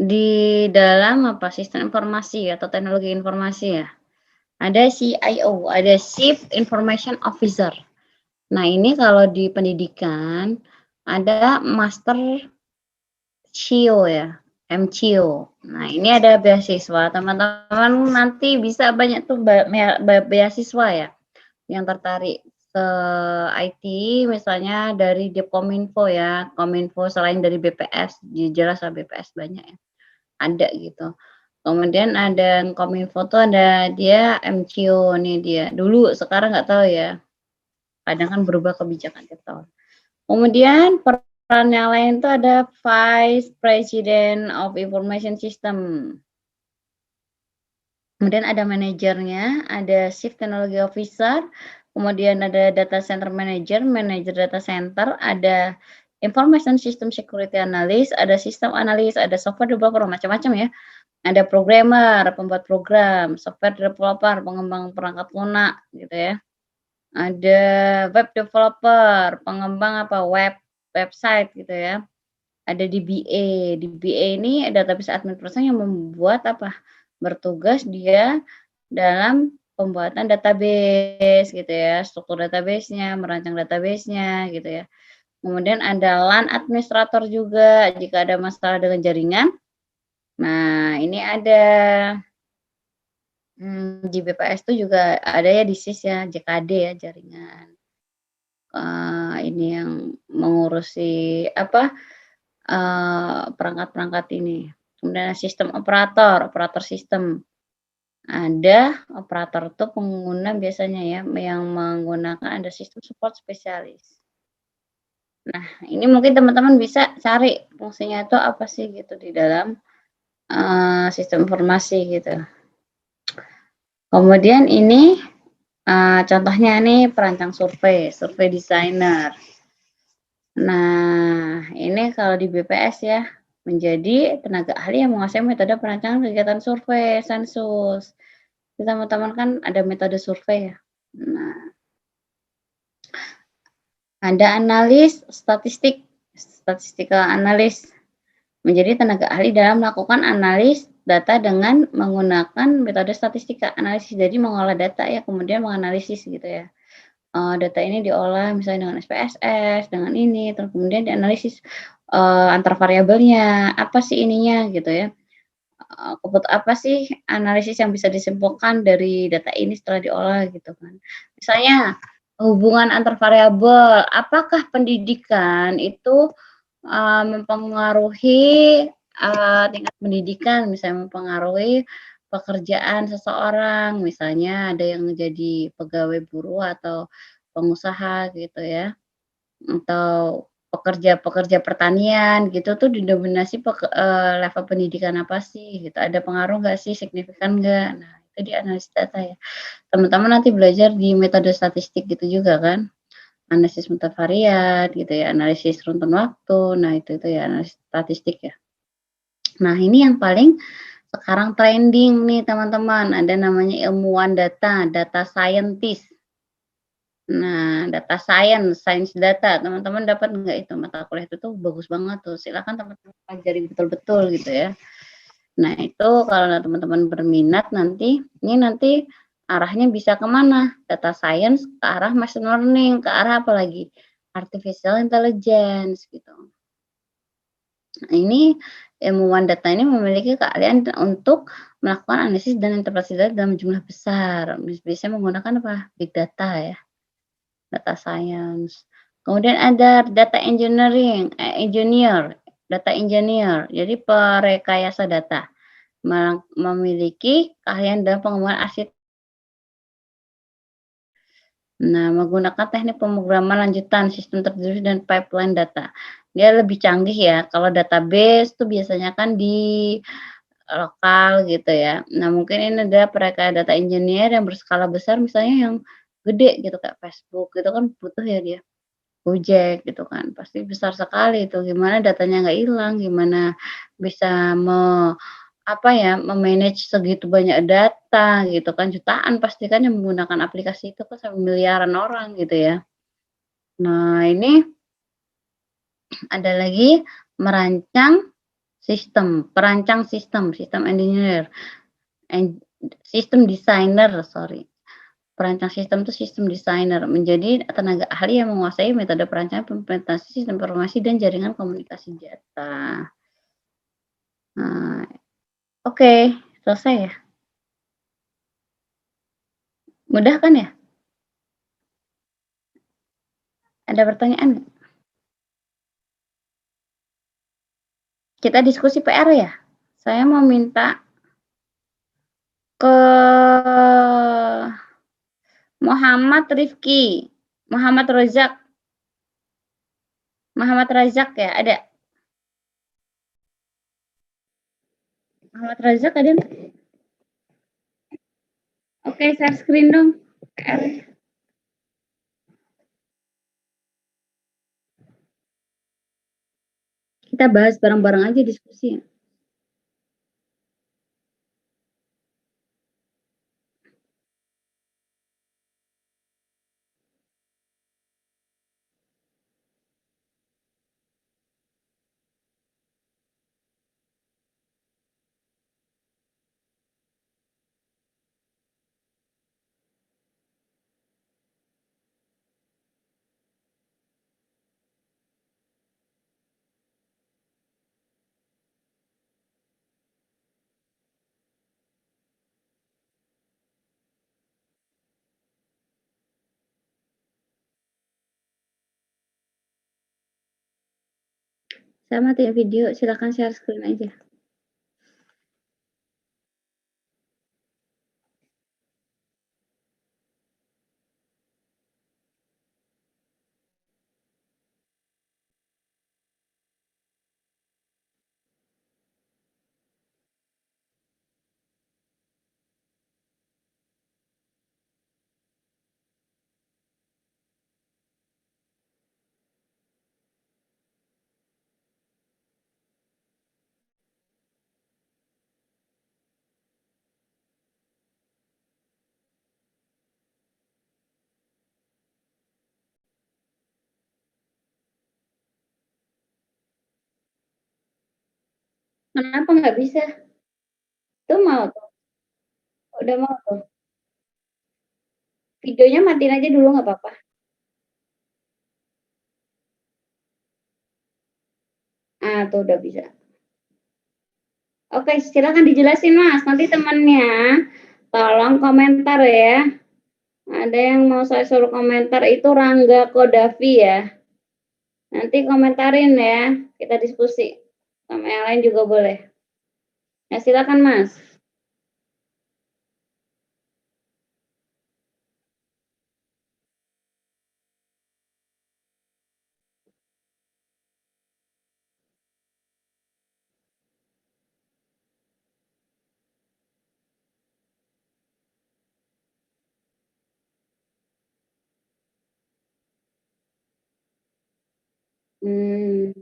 A: di dalam apa, sistem informasi atau teknologi informasi ya, ada CIO, ada Chief Information Officer. Nah, ini kalau di pendidikan ada Master CIO ya, MCO. Nah, ini ada beasiswa, teman-teman nanti bisa banyak tuh beasiswa ya, yang tertarik ke IT misalnya dari Depkominfo ya, Kominfo selain dari BPS, jelas lah BPS banyak ya, ada gitu. Kemudian ada Kominfo tuh ada dia MCO nih dia, dulu sekarang nggak tahu ya, kadang kan berubah kebijakan tiap tahun. Kemudian peran yang lain tuh ada Vice President of Information System. Kemudian ada manajernya, ada Chief Technology Officer, kemudian ada Data Center Manager, Manager Data Center, ada Information System Security Analyst, ada System Analyst, ada Software Developer, macam-macam ya. Ada programmer, pembuat program, software developer, pengembang perangkat lunak gitu ya. Ada web developer, pengembang apa website gitu ya. Ada DBA. DBA ini database admin person yang membuat apa? Bertugas dia dalam pembuatan database gitu ya, struktur database-nya, merancang database-nya gitu ya. Kemudian ada LAN administrator juga jika ada masalah dengan jaringan. Nah, ini ada di BPS itu juga ada ya di SIS ya, JKD ya, jaringan. Ini yang mengurusi apa, perangkat-perangkat ini. Kemudian sistem operator, operator sistem. Ada operator itu pengguna biasanya ya, yang menggunakan ada sistem support spesialis. Nah, ini mungkin teman-teman bisa cari fungsinya itu apa sih gitu di dalam, sistem informasi gitu. Kemudian ini, contohnya nih perancang survei, survei designer. Nah, ini kalau di BPS ya, menjadi tenaga ahli yang menguasai metode perancangan kegiatan survei, sensus. Jadi teman-teman kan ada metode survei ya. Nah, ada analis statistik, statistical analyst, menjadi tenaga ahli dalam melakukan analis data dengan menggunakan metode statistika, analisis. Jadi mengolah data ya, kemudian menganalisis gitu ya. Data ini diolah misalnya dengan SPSS, dengan ini, terus kemudian dianalisis, antar variabelnya, apa sih ininya gitu ya, apa sih analisis yang bisa disimpulkan dari data ini setelah diolah gitu kan. Misalnya hubungan antar variabel, apakah pendidikan itu, mempengaruhi, tingkat pendidikan, misalnya mempengaruhi pekerjaan seseorang, misalnya ada yang jadi pegawai buruh atau pengusaha gitu ya, atau pekerja-pekerja pertanian gitu tuh didominasi level pendidikan apa sih gitu, ada pengaruh nggak sih, signifikan nggak? Nah, itu dianalisis data ya. Teman-teman nanti belajar di metode statistik gitu juga kan, analisis multivariat gitu ya, analisis runtun waktu, nah itu ya analisis statistik ya. Nah, ini yang paling sekarang trending nih teman-teman, ada namanya ilmuwan data, data scientist. Nah, data science, sains data, teman-teman dapat nggak itu mata kuliah itu tuh bagus banget tuh, silakan teman-teman pelajari betul-betul gitu ya. Nah, itu kalau teman-teman berminat nanti, ini nanti arahnya bisa ke mana? Data science ke arah machine learning, ke arah apa lagi? Artificial intelligence gitu. Nah, ini ilmuwan data ini memiliki keahlian untuk melakukan analisis dan interpretasi data dalam jumlah besar. Biasanya menggunakan apa? Big data ya. Data science. Kemudian ada data engineering, data engineer. Jadi perekayasa data. Memiliki keahlian dalam pengembangan Nah, menggunakan teknik pemrograman lanjutan, sistem tertulis dan pipeline data. Dia lebih canggih ya, kalau database tuh biasanya kan di lokal gitu ya. Nah, mungkin ini ada perekayasa data engineer yang berskala besar misalnya yang gede gitu kayak Facebook gitu kan butuh ya dia. Gojek gitu kan, pasti besar sekali itu, gimana datanya nggak hilang, gimana bisa apa ya, me-manage segitu banyak data gitu kan, jutaan pasti kan yang menggunakan aplikasi itu kan sampai miliaran orang gitu ya. Nah ini ada lagi merancang perancang sistem, sistem engineer, en sistem designer, sorry. Perancang sistem itu sistem designer, menjadi tenaga ahli yang menguasai metode perancangan implementasi sistem informasi dan jaringan komunikasi data. Nah, oke, selesai ya? Mudah kan ya? Ada pertanyaan nggak? Kita diskusi PR ya? Saya mau minta ke Muhammad Rifki, Muhammad Razak, Muhammad Razak ya, ada? Muhammad Razak ada? Oke, share screen dong. PR. Kita bahas bareng-bareng aja diskusi. Saya matiin video, silakan share screen aja. Kenapa nggak bisa? Tuh mau tuh, udah mau tuh. Videonya matiin aja dulu nggak apa-apa. Ah, tuh udah bisa. Oke, silakan dijelasin Mas. Nanti temennya tolong komentar ya. Ada yang mau saya suruh komentar itu Rangga Kodavi ya. Nanti komentarin ya, kita diskusi. Sama yang lain juga boleh. Ya silakan Mas. Hmm,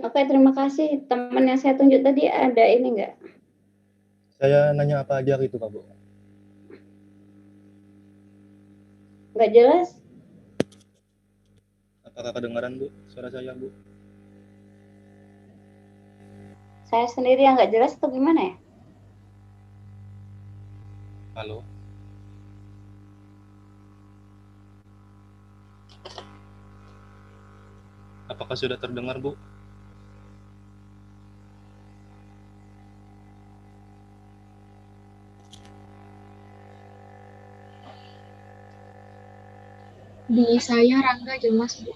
A: Oke, terima kasih. Teman yang saya tunjuk tadi ada ini enggak?
B: Saya nanya apa aja gitu, Kak, Bu?
A: Enggak jelas?
B: Apakah kedengaran, Bu, suara saya, Bu?
A: Saya sendiri yang enggak jelas atau gimana ya?
B: Halo? Apakah sudah terdengar, Bu?
C: Di saya Rangga jelas, Bu.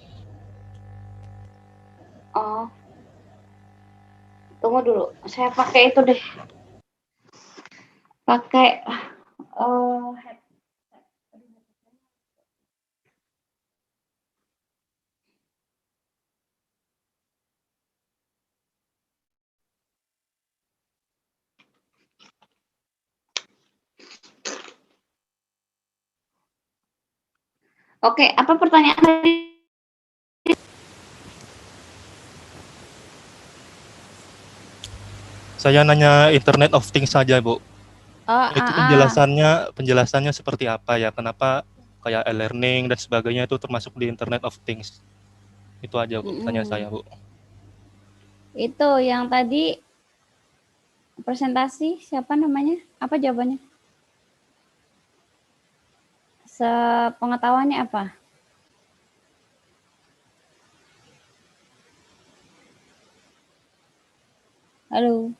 A: Oh. Tunggu dulu, saya pakai itu deh. Pakai Oke, apa pertanyaan tadi?
B: Saya nanya Internet of Things saja, Bu.
A: Oh,
B: Itu penjelasannya seperti apa ya? Kenapa kayak e-learning dan sebagainya itu termasuk di Internet of Things? Itu aja, Bu, pertanyaan saya, Bu.
A: Itu yang tadi presentasi siapa namanya? Apa jawabannya? Sepengetahuannya apa? Halo.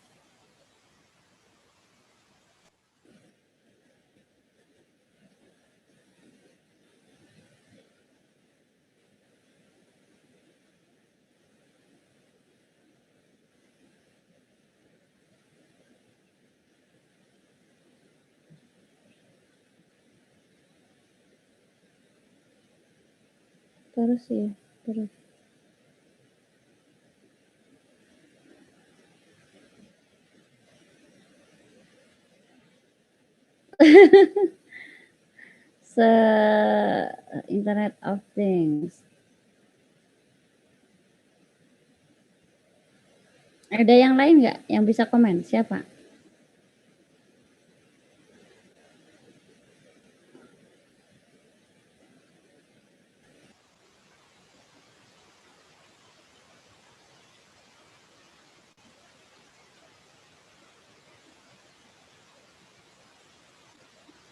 A: Terus ya, terus. Internet of Things. Ada yang lain nggak yang bisa komen? Siapa?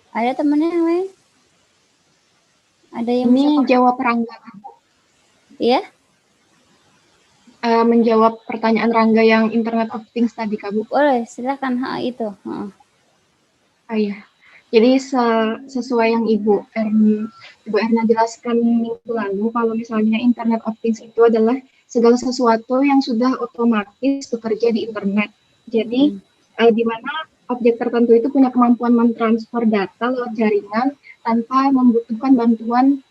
A: Ada temennya yang lain? Ada yang
C: Ini
A: bisa
C: jawab Rangga.
A: Iya?
C: Menjawab pertanyaan Rangga yang Internet of Things tadi, Kak, Bu.
A: Boleh, silakan. Itu.
C: Iya. Jadi sesuai yang Ibu Erna jelaskan minggu lalu, kalau misalnya Internet of Things itu adalah segala sesuatu yang sudah otomatis bekerja di internet. Jadi di mana objek tertentu itu punya kemampuan mentransfer data lewat jaringan tanpa membutuhkan bantuan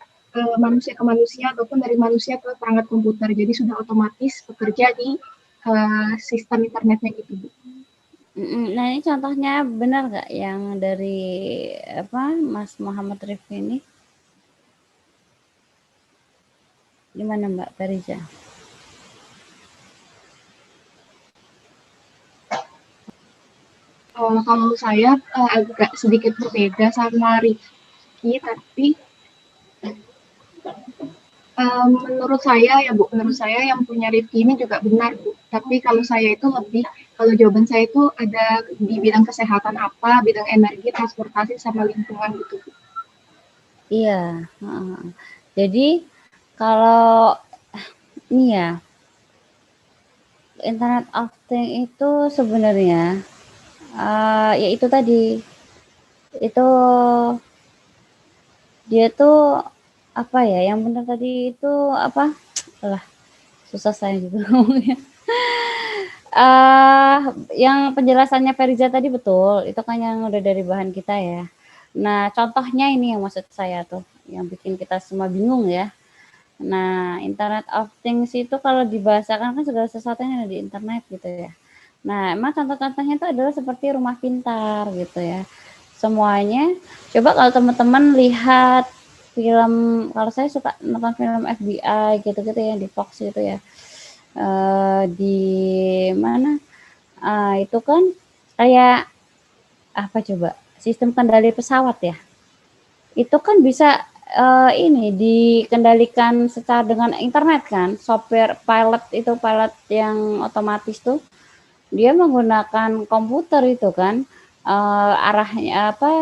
C: manusia ke manusia ataupun dari manusia ke perangkat komputer. Jadi sudah otomatis bekerja di sistem internetnya gitu, Bu.
A: Nah, ini contohnya benar nggak yang dari Mas Muhammad Rifki ini? Gimana Mbak Fariza?
C: Kalau saya agak sedikit berbeda sama Rifki, tapi menurut saya yang punya Rifki ini juga benar, Bu. Tapi kalau saya itu kalau jawaban saya itu ada di bidang kesehatan apa, bidang energi, transportasi, sama lingkungan gitu, Bu.
A: Iya. Jadi kalau ini ya, Internet of Things itu sebenarnya ya itu tadi, itu dia tuh apa ya, yang benar tadi itu apa? Lah, susah saya juga ngomongnya. Yang penjelasannya Feriza tadi betul, itu kan yang udah dari bahan kita ya. Nah, contohnya ini yang maksud saya tuh, yang bikin kita semua bingung ya. Nah, Internet of Things itu kalau dibahasakan kan segala sesuatu yang ada di internet gitu ya. Nah, emang contoh-contohnya itu adalah seperti rumah pintar gitu ya. Semuanya, coba kalau teman-teman lihat film, kalau saya suka nonton film FBI gitu-gitu ya, di Fox gitu ya. di mana, itu kan kayak apa coba, sistem kendali pesawat ya, itu kan bisa ini dikendalikan secara dengan internet kan, software pilot itu, pilot yang otomatis tuh dia menggunakan komputer itu kan, arahnya apa,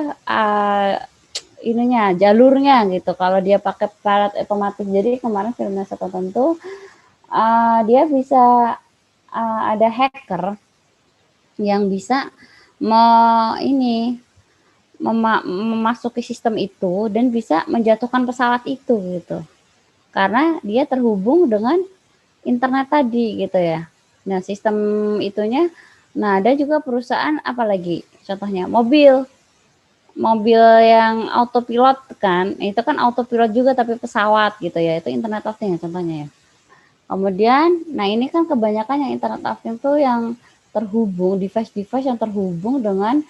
A: ininya jalurnya gitu kalau dia pakai pilot otomatis. Jadi kemarin film yang saya tonton tuh dia bisa ada hacker yang bisa ini memasuki sistem itu dan bisa menjatuhkan pesawat itu gitu. Karena dia terhubung dengan internet tadi gitu ya. Nah, sistem itunya, nah ada juga perusahaan apalagi contohnya mobil yang autopilot kan, itu kan autopilot juga tapi pesawat gitu ya, itu Internet of Things contohnya ya. Kemudian, nah ini kan kebanyakan yang Internet of Things tuh yang terhubung, device-device yang terhubung dengan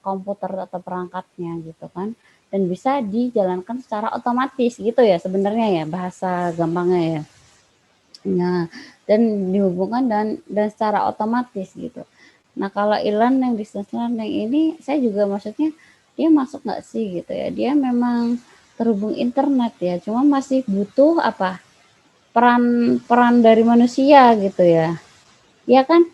A: komputer atau perangkatnya gitu kan, dan bisa dijalankan secara otomatis gitu ya sebenarnya ya, bahasa gampangnya ya. Nah, dan dihubungkan dan secara otomatis gitu. Nah, kalau e-learning, distance learning ini saya juga maksudnya dia masuk nggak sih gitu ya, dia memang terhubung internet ya, cuma masih butuh apa, peran dari manusia gitu ya. Iya kan?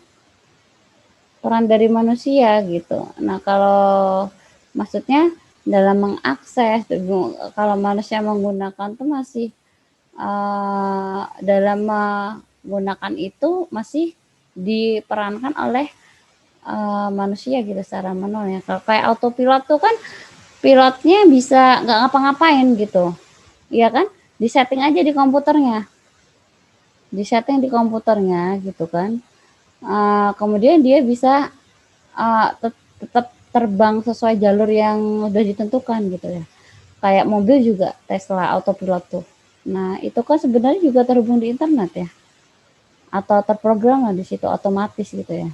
A: Peran dari manusia gitu. Nah, kalau maksudnya dalam mengakses, kalau manusia menggunakan tuh masih dalam menggunakan itu masih diperankan oleh manusia gitu secara manual ya. Kalau kayak autopilot tuh kan pilotnya bisa nggak ngapa-ngapain gitu, iya kan? Disetting aja di komputernya, disetting di komputernya gitu kan. Kemudian dia bisa tetap terbang sesuai jalur yang udah ditentukan gitu ya. Kayak mobil juga Tesla autopilot tuh. Nah, itu kan sebenarnya juga terhubung di internet ya. Atau terprogram lah di situ otomatis gitu ya.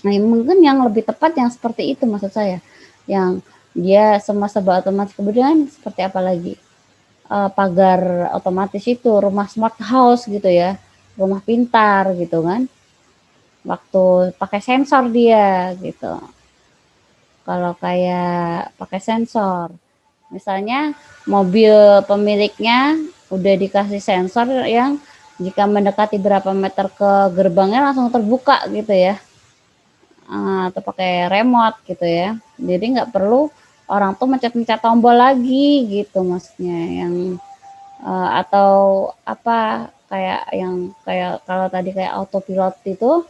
A: Nah, mungkin yang lebih tepat yang seperti itu maksud saya. Yang dia semua serba otomatis. Kemudian seperti apa lagi? Pagar otomatis itu, rumah smart house gitu ya. Rumah pintar gitu kan. Waktu pakai sensor dia gitu. Kalau kayak pakai sensor. Misalnya mobil pemiliknya udah dikasih sensor yang jika mendekati berapa meter ke gerbangnya langsung terbuka gitu ya, atau pakai remote gitu ya. Jadi nggak perlu orang tuh mencet-mencet tombol lagi gitu maksudnya, yang atau apa kayak kalau tadi kayak autopilot itu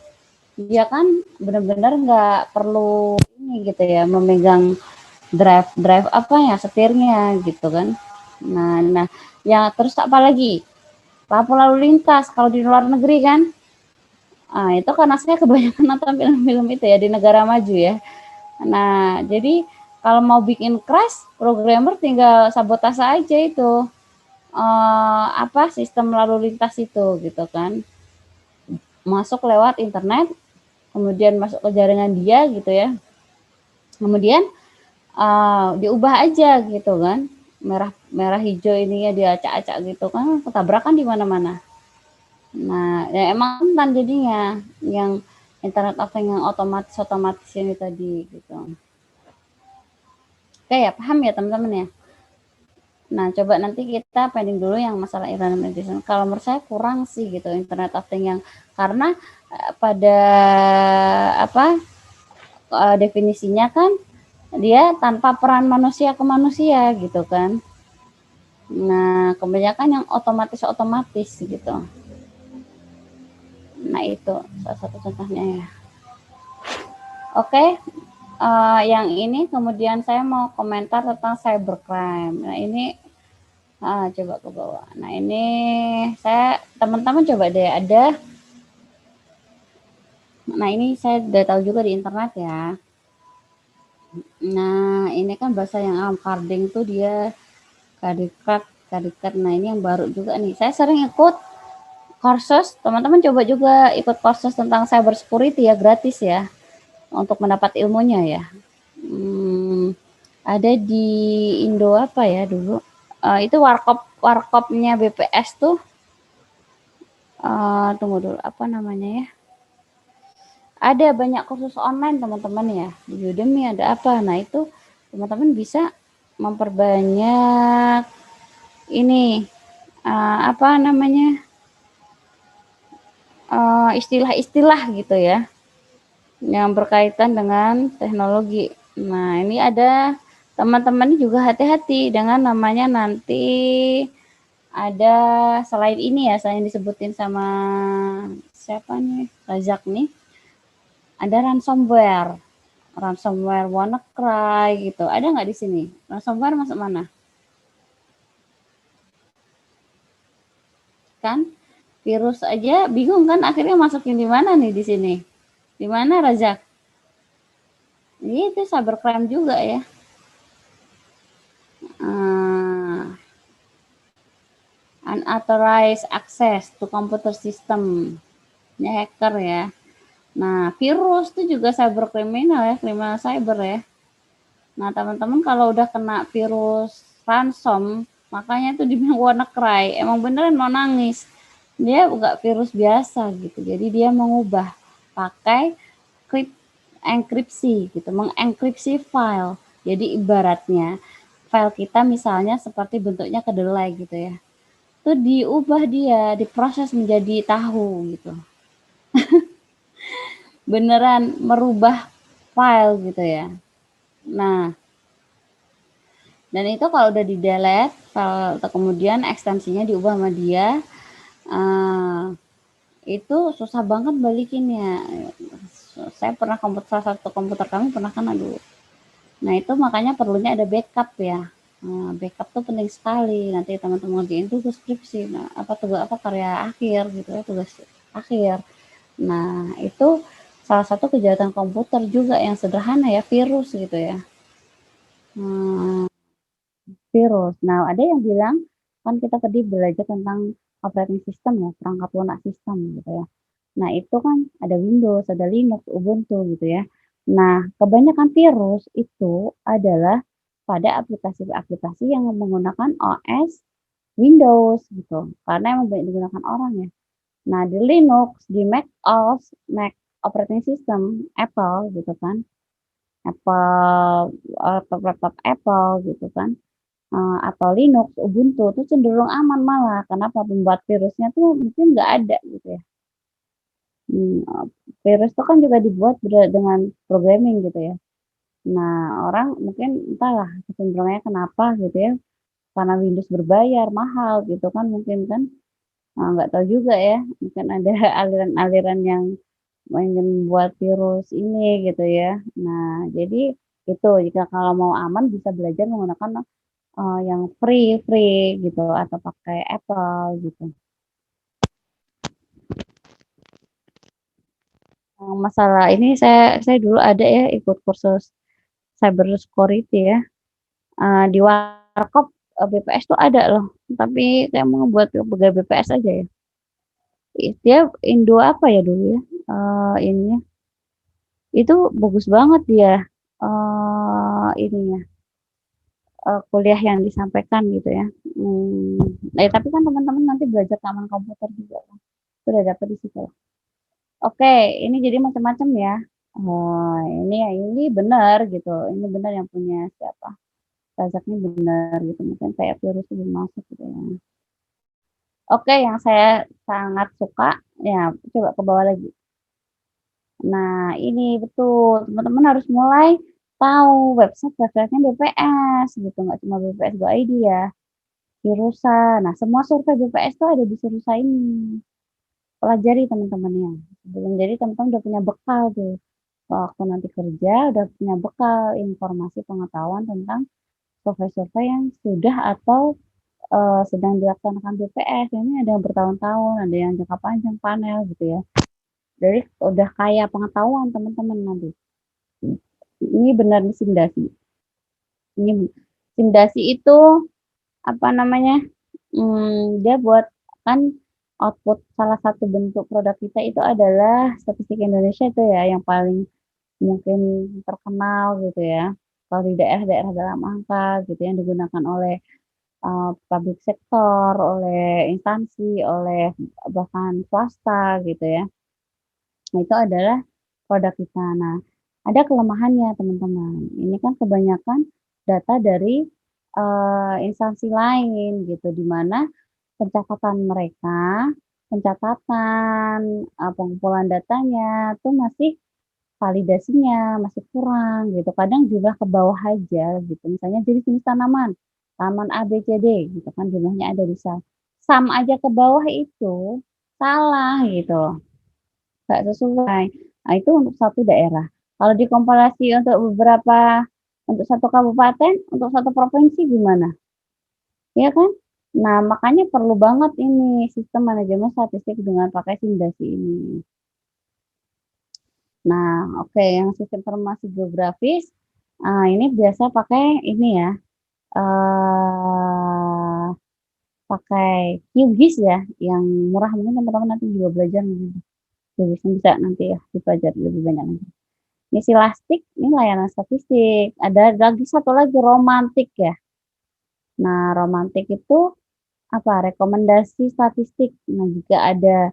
A: dia kan benar-benar nggak perlu ini gitu ya, memegang drive apa ya, setirnya gitu kan. Nah ya, terus apa lagi, lampu lalu lintas kalau di luar negeri kan. Itu karena saya kebanyakan nonton film-film itu ya di negara maju ya. Nah, jadi kalau mau bikin crash, programmer tinggal sabotase aja itu sistem lalu lintas itu gitu kan. Masuk lewat internet, kemudian masuk ke jaringan dia gitu ya. Kemudian diubah aja gitu kan. Merah hijau ininya diacak-acak gitu kan, ketabrakan di mana-mana. Nah, ya emang rentan jadinya yang Internet of Things yang otomatis ini tadi gitu. Oke ya, paham ya teman-teman ya? Nah, coba nanti kita pending dulu yang masalah e-learning medicine. Kalau menurut saya kurang sih gitu Internet of Things yang, karena pada definisinya kan dia tanpa peran manusia ke manusia gitu kan. Nah, kebanyakan yang otomatis gitu. Nah, itu salah satu contohnya ya. Oke, yang ini kemudian saya mau komentar tentang cybercrime. Nah, ini coba ke bawah. Nah, ini teman-teman coba deh ada. Nah, ini saya udah tahu juga di internet ya. Nah, ini kan bahasa yang carding tuh dia kadikat. Nah, ini yang baru juga nih. Saya sering ikut kursus, teman-teman coba juga ikut kursus tentang cyber security ya, gratis ya, untuk mendapat ilmunya ya. Ada di Indo apa ya dulu, itu warkopnya BPS tuh, tunggu dulu, apa namanya ya? Ada banyak kursus online teman-teman ya, di Udemy ada apa. Nah itu teman-teman bisa memperbanyak ini, apa namanya, istilah-istilah gitu ya, yang berkaitan dengan teknologi. Nah ini ada teman-teman juga hati-hati dengan namanya nanti ada selain ini ya, saya disebutin sama siapa nih, Razak nih, ada ransomware, WannaCry gitu. Ada nggak di sini? Ransomware masuk mana? Kan virus aja bingung kan akhirnya masukin di mana nih di sini? Di mana Razak? Itu cybercrime juga ya. Unauthorized access to computer system. Ini hacker ya. Nah, virus itu juga cyber kriminal ya, kriminal cyber ya. Nah, teman-teman kalau udah kena virus ransom, makanya itu dibilang WannaCry. Emang beneran mau nangis. Dia enggak virus biasa gitu. Jadi dia mengubah pakai enkripsi gitu, mengenkripsi file. Jadi ibaratnya file kita misalnya seperti bentuknya kedelai gitu ya. Itu diubah dia, diproses menjadi tahu gitu. Beneran merubah file gitu ya. Nah, dan itu kalau udah di delete file atau kemudian ekstensinya diubah sama dia, itu susah banget balikinnya. Saya pernah salah satu komputer kami pernah kena dulu. Nah itu makanya perlunya ada backup ya. Backup tuh penting sekali. Nanti teman-teman ngerjain tugas skripsi, nah, tugas karya akhir gitu ya, tugas akhir. Nah itu salah satu kejahatan komputer juga yang sederhana ya, virus gitu ya. Virus. Nah ada yang bilang kan kita tadi belajar tentang operating system ya, perangkat lunak sistem gitu ya. Nah itu kan ada Windows, ada Linux, Ubuntu gitu ya. Nah kebanyakan virus itu adalah pada aplikasi-aplikasi yang menggunakan OS Windows gitu, karena emang banyak digunakan orang ya. Nah di Linux, di Mac OS, Mac operating system Apple gitu kan, Apple laptop Apple gitu kan, atau Linux, Ubuntu itu cenderung aman malah. Kenapa? Pembuat virusnya tuh mungkin nggak ada gitu ya. Virus itu kan juga dibuat dengan programming gitu ya. Nah orang mungkin entahlah kecenderungannya kenapa gitu ya, karena Windows berbayar mahal gitu kan mungkin kan, nggak tahu juga ya, mungkin ada aliran-aliran yang ingin buat virus ini gitu ya. Nah jadi itu, jika kalau mau aman bisa belajar menggunakan, yang free gitu atau pakai Apple gitu. Masalah ini saya dulu ada ya ikut kursus cyber security ya, di Warkop, BPS tuh ada loh, tapi saya mau buat pegawai BPS aja ya. Dia Indo apa ya dulu ya, ininya, itu bagus banget dia, ininya, kuliah yang disampaikan gitu ya. Tapi kan teman-teman nanti belajar keamanan komputer juga kan, sudah dapat di situ. Oke, ini jadi macam-macam ya. Oh, ini benar gitu, ini benar yang punya siapa, Razaknya benar gitu, mungkin kayak virus belum masuk gitu ya. Oke, yang saya sangat suka, ya coba ke bawah lagi. Nah ini betul, teman-teman harus mulai tahu website-nya BPS gitu, nggak cuma BPS.id ya, Virusa. Nah semua survei BPS tuh ada di Virusa ini. Pelajari teman-temannya. Jadi teman-teman udah punya bekal tuh. Waktu nanti kerja udah punya bekal informasi pengetahuan tentang survei-survei yang sudah atau sedang dilaksanakan BPS. Ini ada yang bertahun-tahun, ada yang jangka panjang panel gitu ya. Jadi udah kaya pengetahuan teman-teman nanti. Ini benar nih Simdasi. Ini Simdasi itu apa namanya? Dia buat kan output salah satu bentuk produk kita itu adalah statistik Indonesia itu ya yang paling mungkin terkenal gitu ya. Kalau di daerah-daerah dalam angka gitu yang digunakan oleh public sektor, oleh instansi, oleh bahkan swasta gitu ya. Nah, itu adalah produk kita. Nah, ada kelemahannya teman-teman. Ini kan kebanyakan data dari instansi lain gitu, di mana pencatatan mereka, pengumpulan datanya tuh masih validasinya masih kurang gitu. Kadang jumlah ke bawah aja gitu. Misalnya jenis-jenis tanaman, tanaman A, B, C, D gitu kan jumlahnya ada di sel. Sum aja ke bawah itu salah gitu, nggak sesuai. Nah, itu untuk satu daerah. Kalau dikompilasi untuk satu kabupaten, untuk satu provinsi gimana? Ya kan? Nah, makanya perlu banget ini sistem manajemen statistik dengan pakai Simdasi ini. Nah, oke, yang sistem informasi geografis, ini biasa pakai ini ya, pakai QGIS ya, yang murah. Mungkin teman-teman nanti juga belajar mungkin. QGIS bisa nanti ya dipelajari lebih banyak nanti. Ini Silastik, ini layanan statistik. Ada lagi satu lagi Romantik ya. Nah, Romantik itu apa? Rekomendasi statistik. Nah, jika ada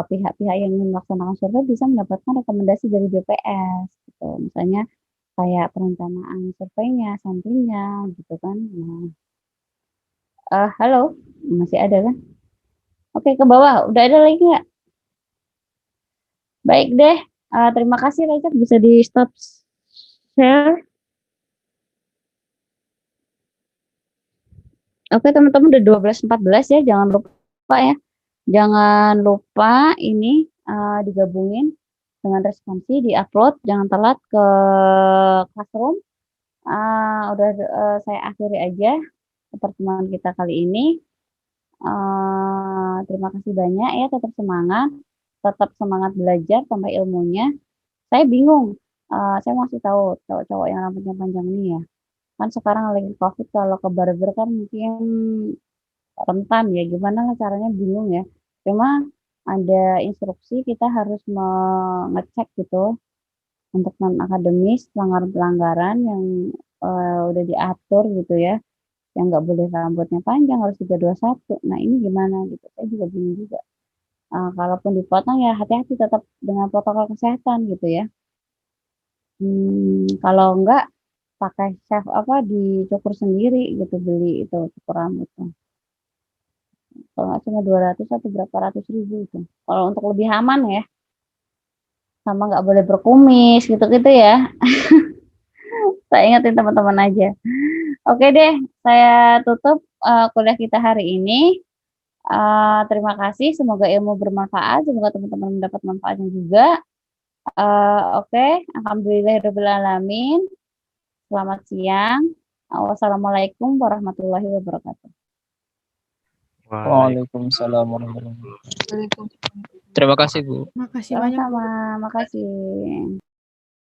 A: pihak-pihak yang ingin melaksanakan survei bisa mendapatkan rekomendasi dari BPS gitu. Misalnya kayak perencanaan surveinya, sampelnya gitu kan. Nah, halo, masih ada kan? Oke, ke bawah. Udah ada lagi nggak? Baik deh. Terima kasih Rachel, bisa di stop share. Oke, teman-teman udah 12.14 ya. Jangan lupa ya. Jangan lupa ini digabungin dengan responsi, di-upload. Jangan telat ke Classroom. Udah saya akhiri aja pertemuan kita kali ini. Terima kasih banyak ya, tetap semangat belajar tambah ilmunya. Saya bingung, saya masih tahu cowok-cowok yang rambutnya panjang ini ya. Kan sekarang lagi COVID, kalau ke barber kan mungkin rentan ya, gimana lah caranya bingung ya. Cuma ada instruksi kita harus mengecek gitu untuk non-akademis, pelanggaran-pelanggaran yang udah diatur gitu ya, yang nggak boleh rambutnya panjang, harus 321. Nah, ini gimana gitu, saya juga bingung juga. Kalaupun dipotong ya hati-hati tetap dengan protokol kesehatan gitu ya. Kalau enggak pakai dicukur sendiri gitu, beli itu cukur rambut tuh. Kalau nggak cuma 200 atau berapa ratus ribu itu. Kalau untuk lebih aman ya, sama nggak boleh berkumis gitu-gitu ya. Saya ingetin teman-teman aja. Oke deh, saya tutup kuliah kita hari ini. Terima kasih, semoga ilmu bermanfaat, semoga teman-teman mendapat manfaatnya juga. Oke, alhamdulillahirrahmanirrahim. Selamat siang. Wassalamualaikum warahmatullahi wabarakatuh.
D: Waalaikumsalam warahmatullahi wabarakatuh. Terima kasih, Bu.
C: Makasih banyak.
A: Sama-sama, makasih.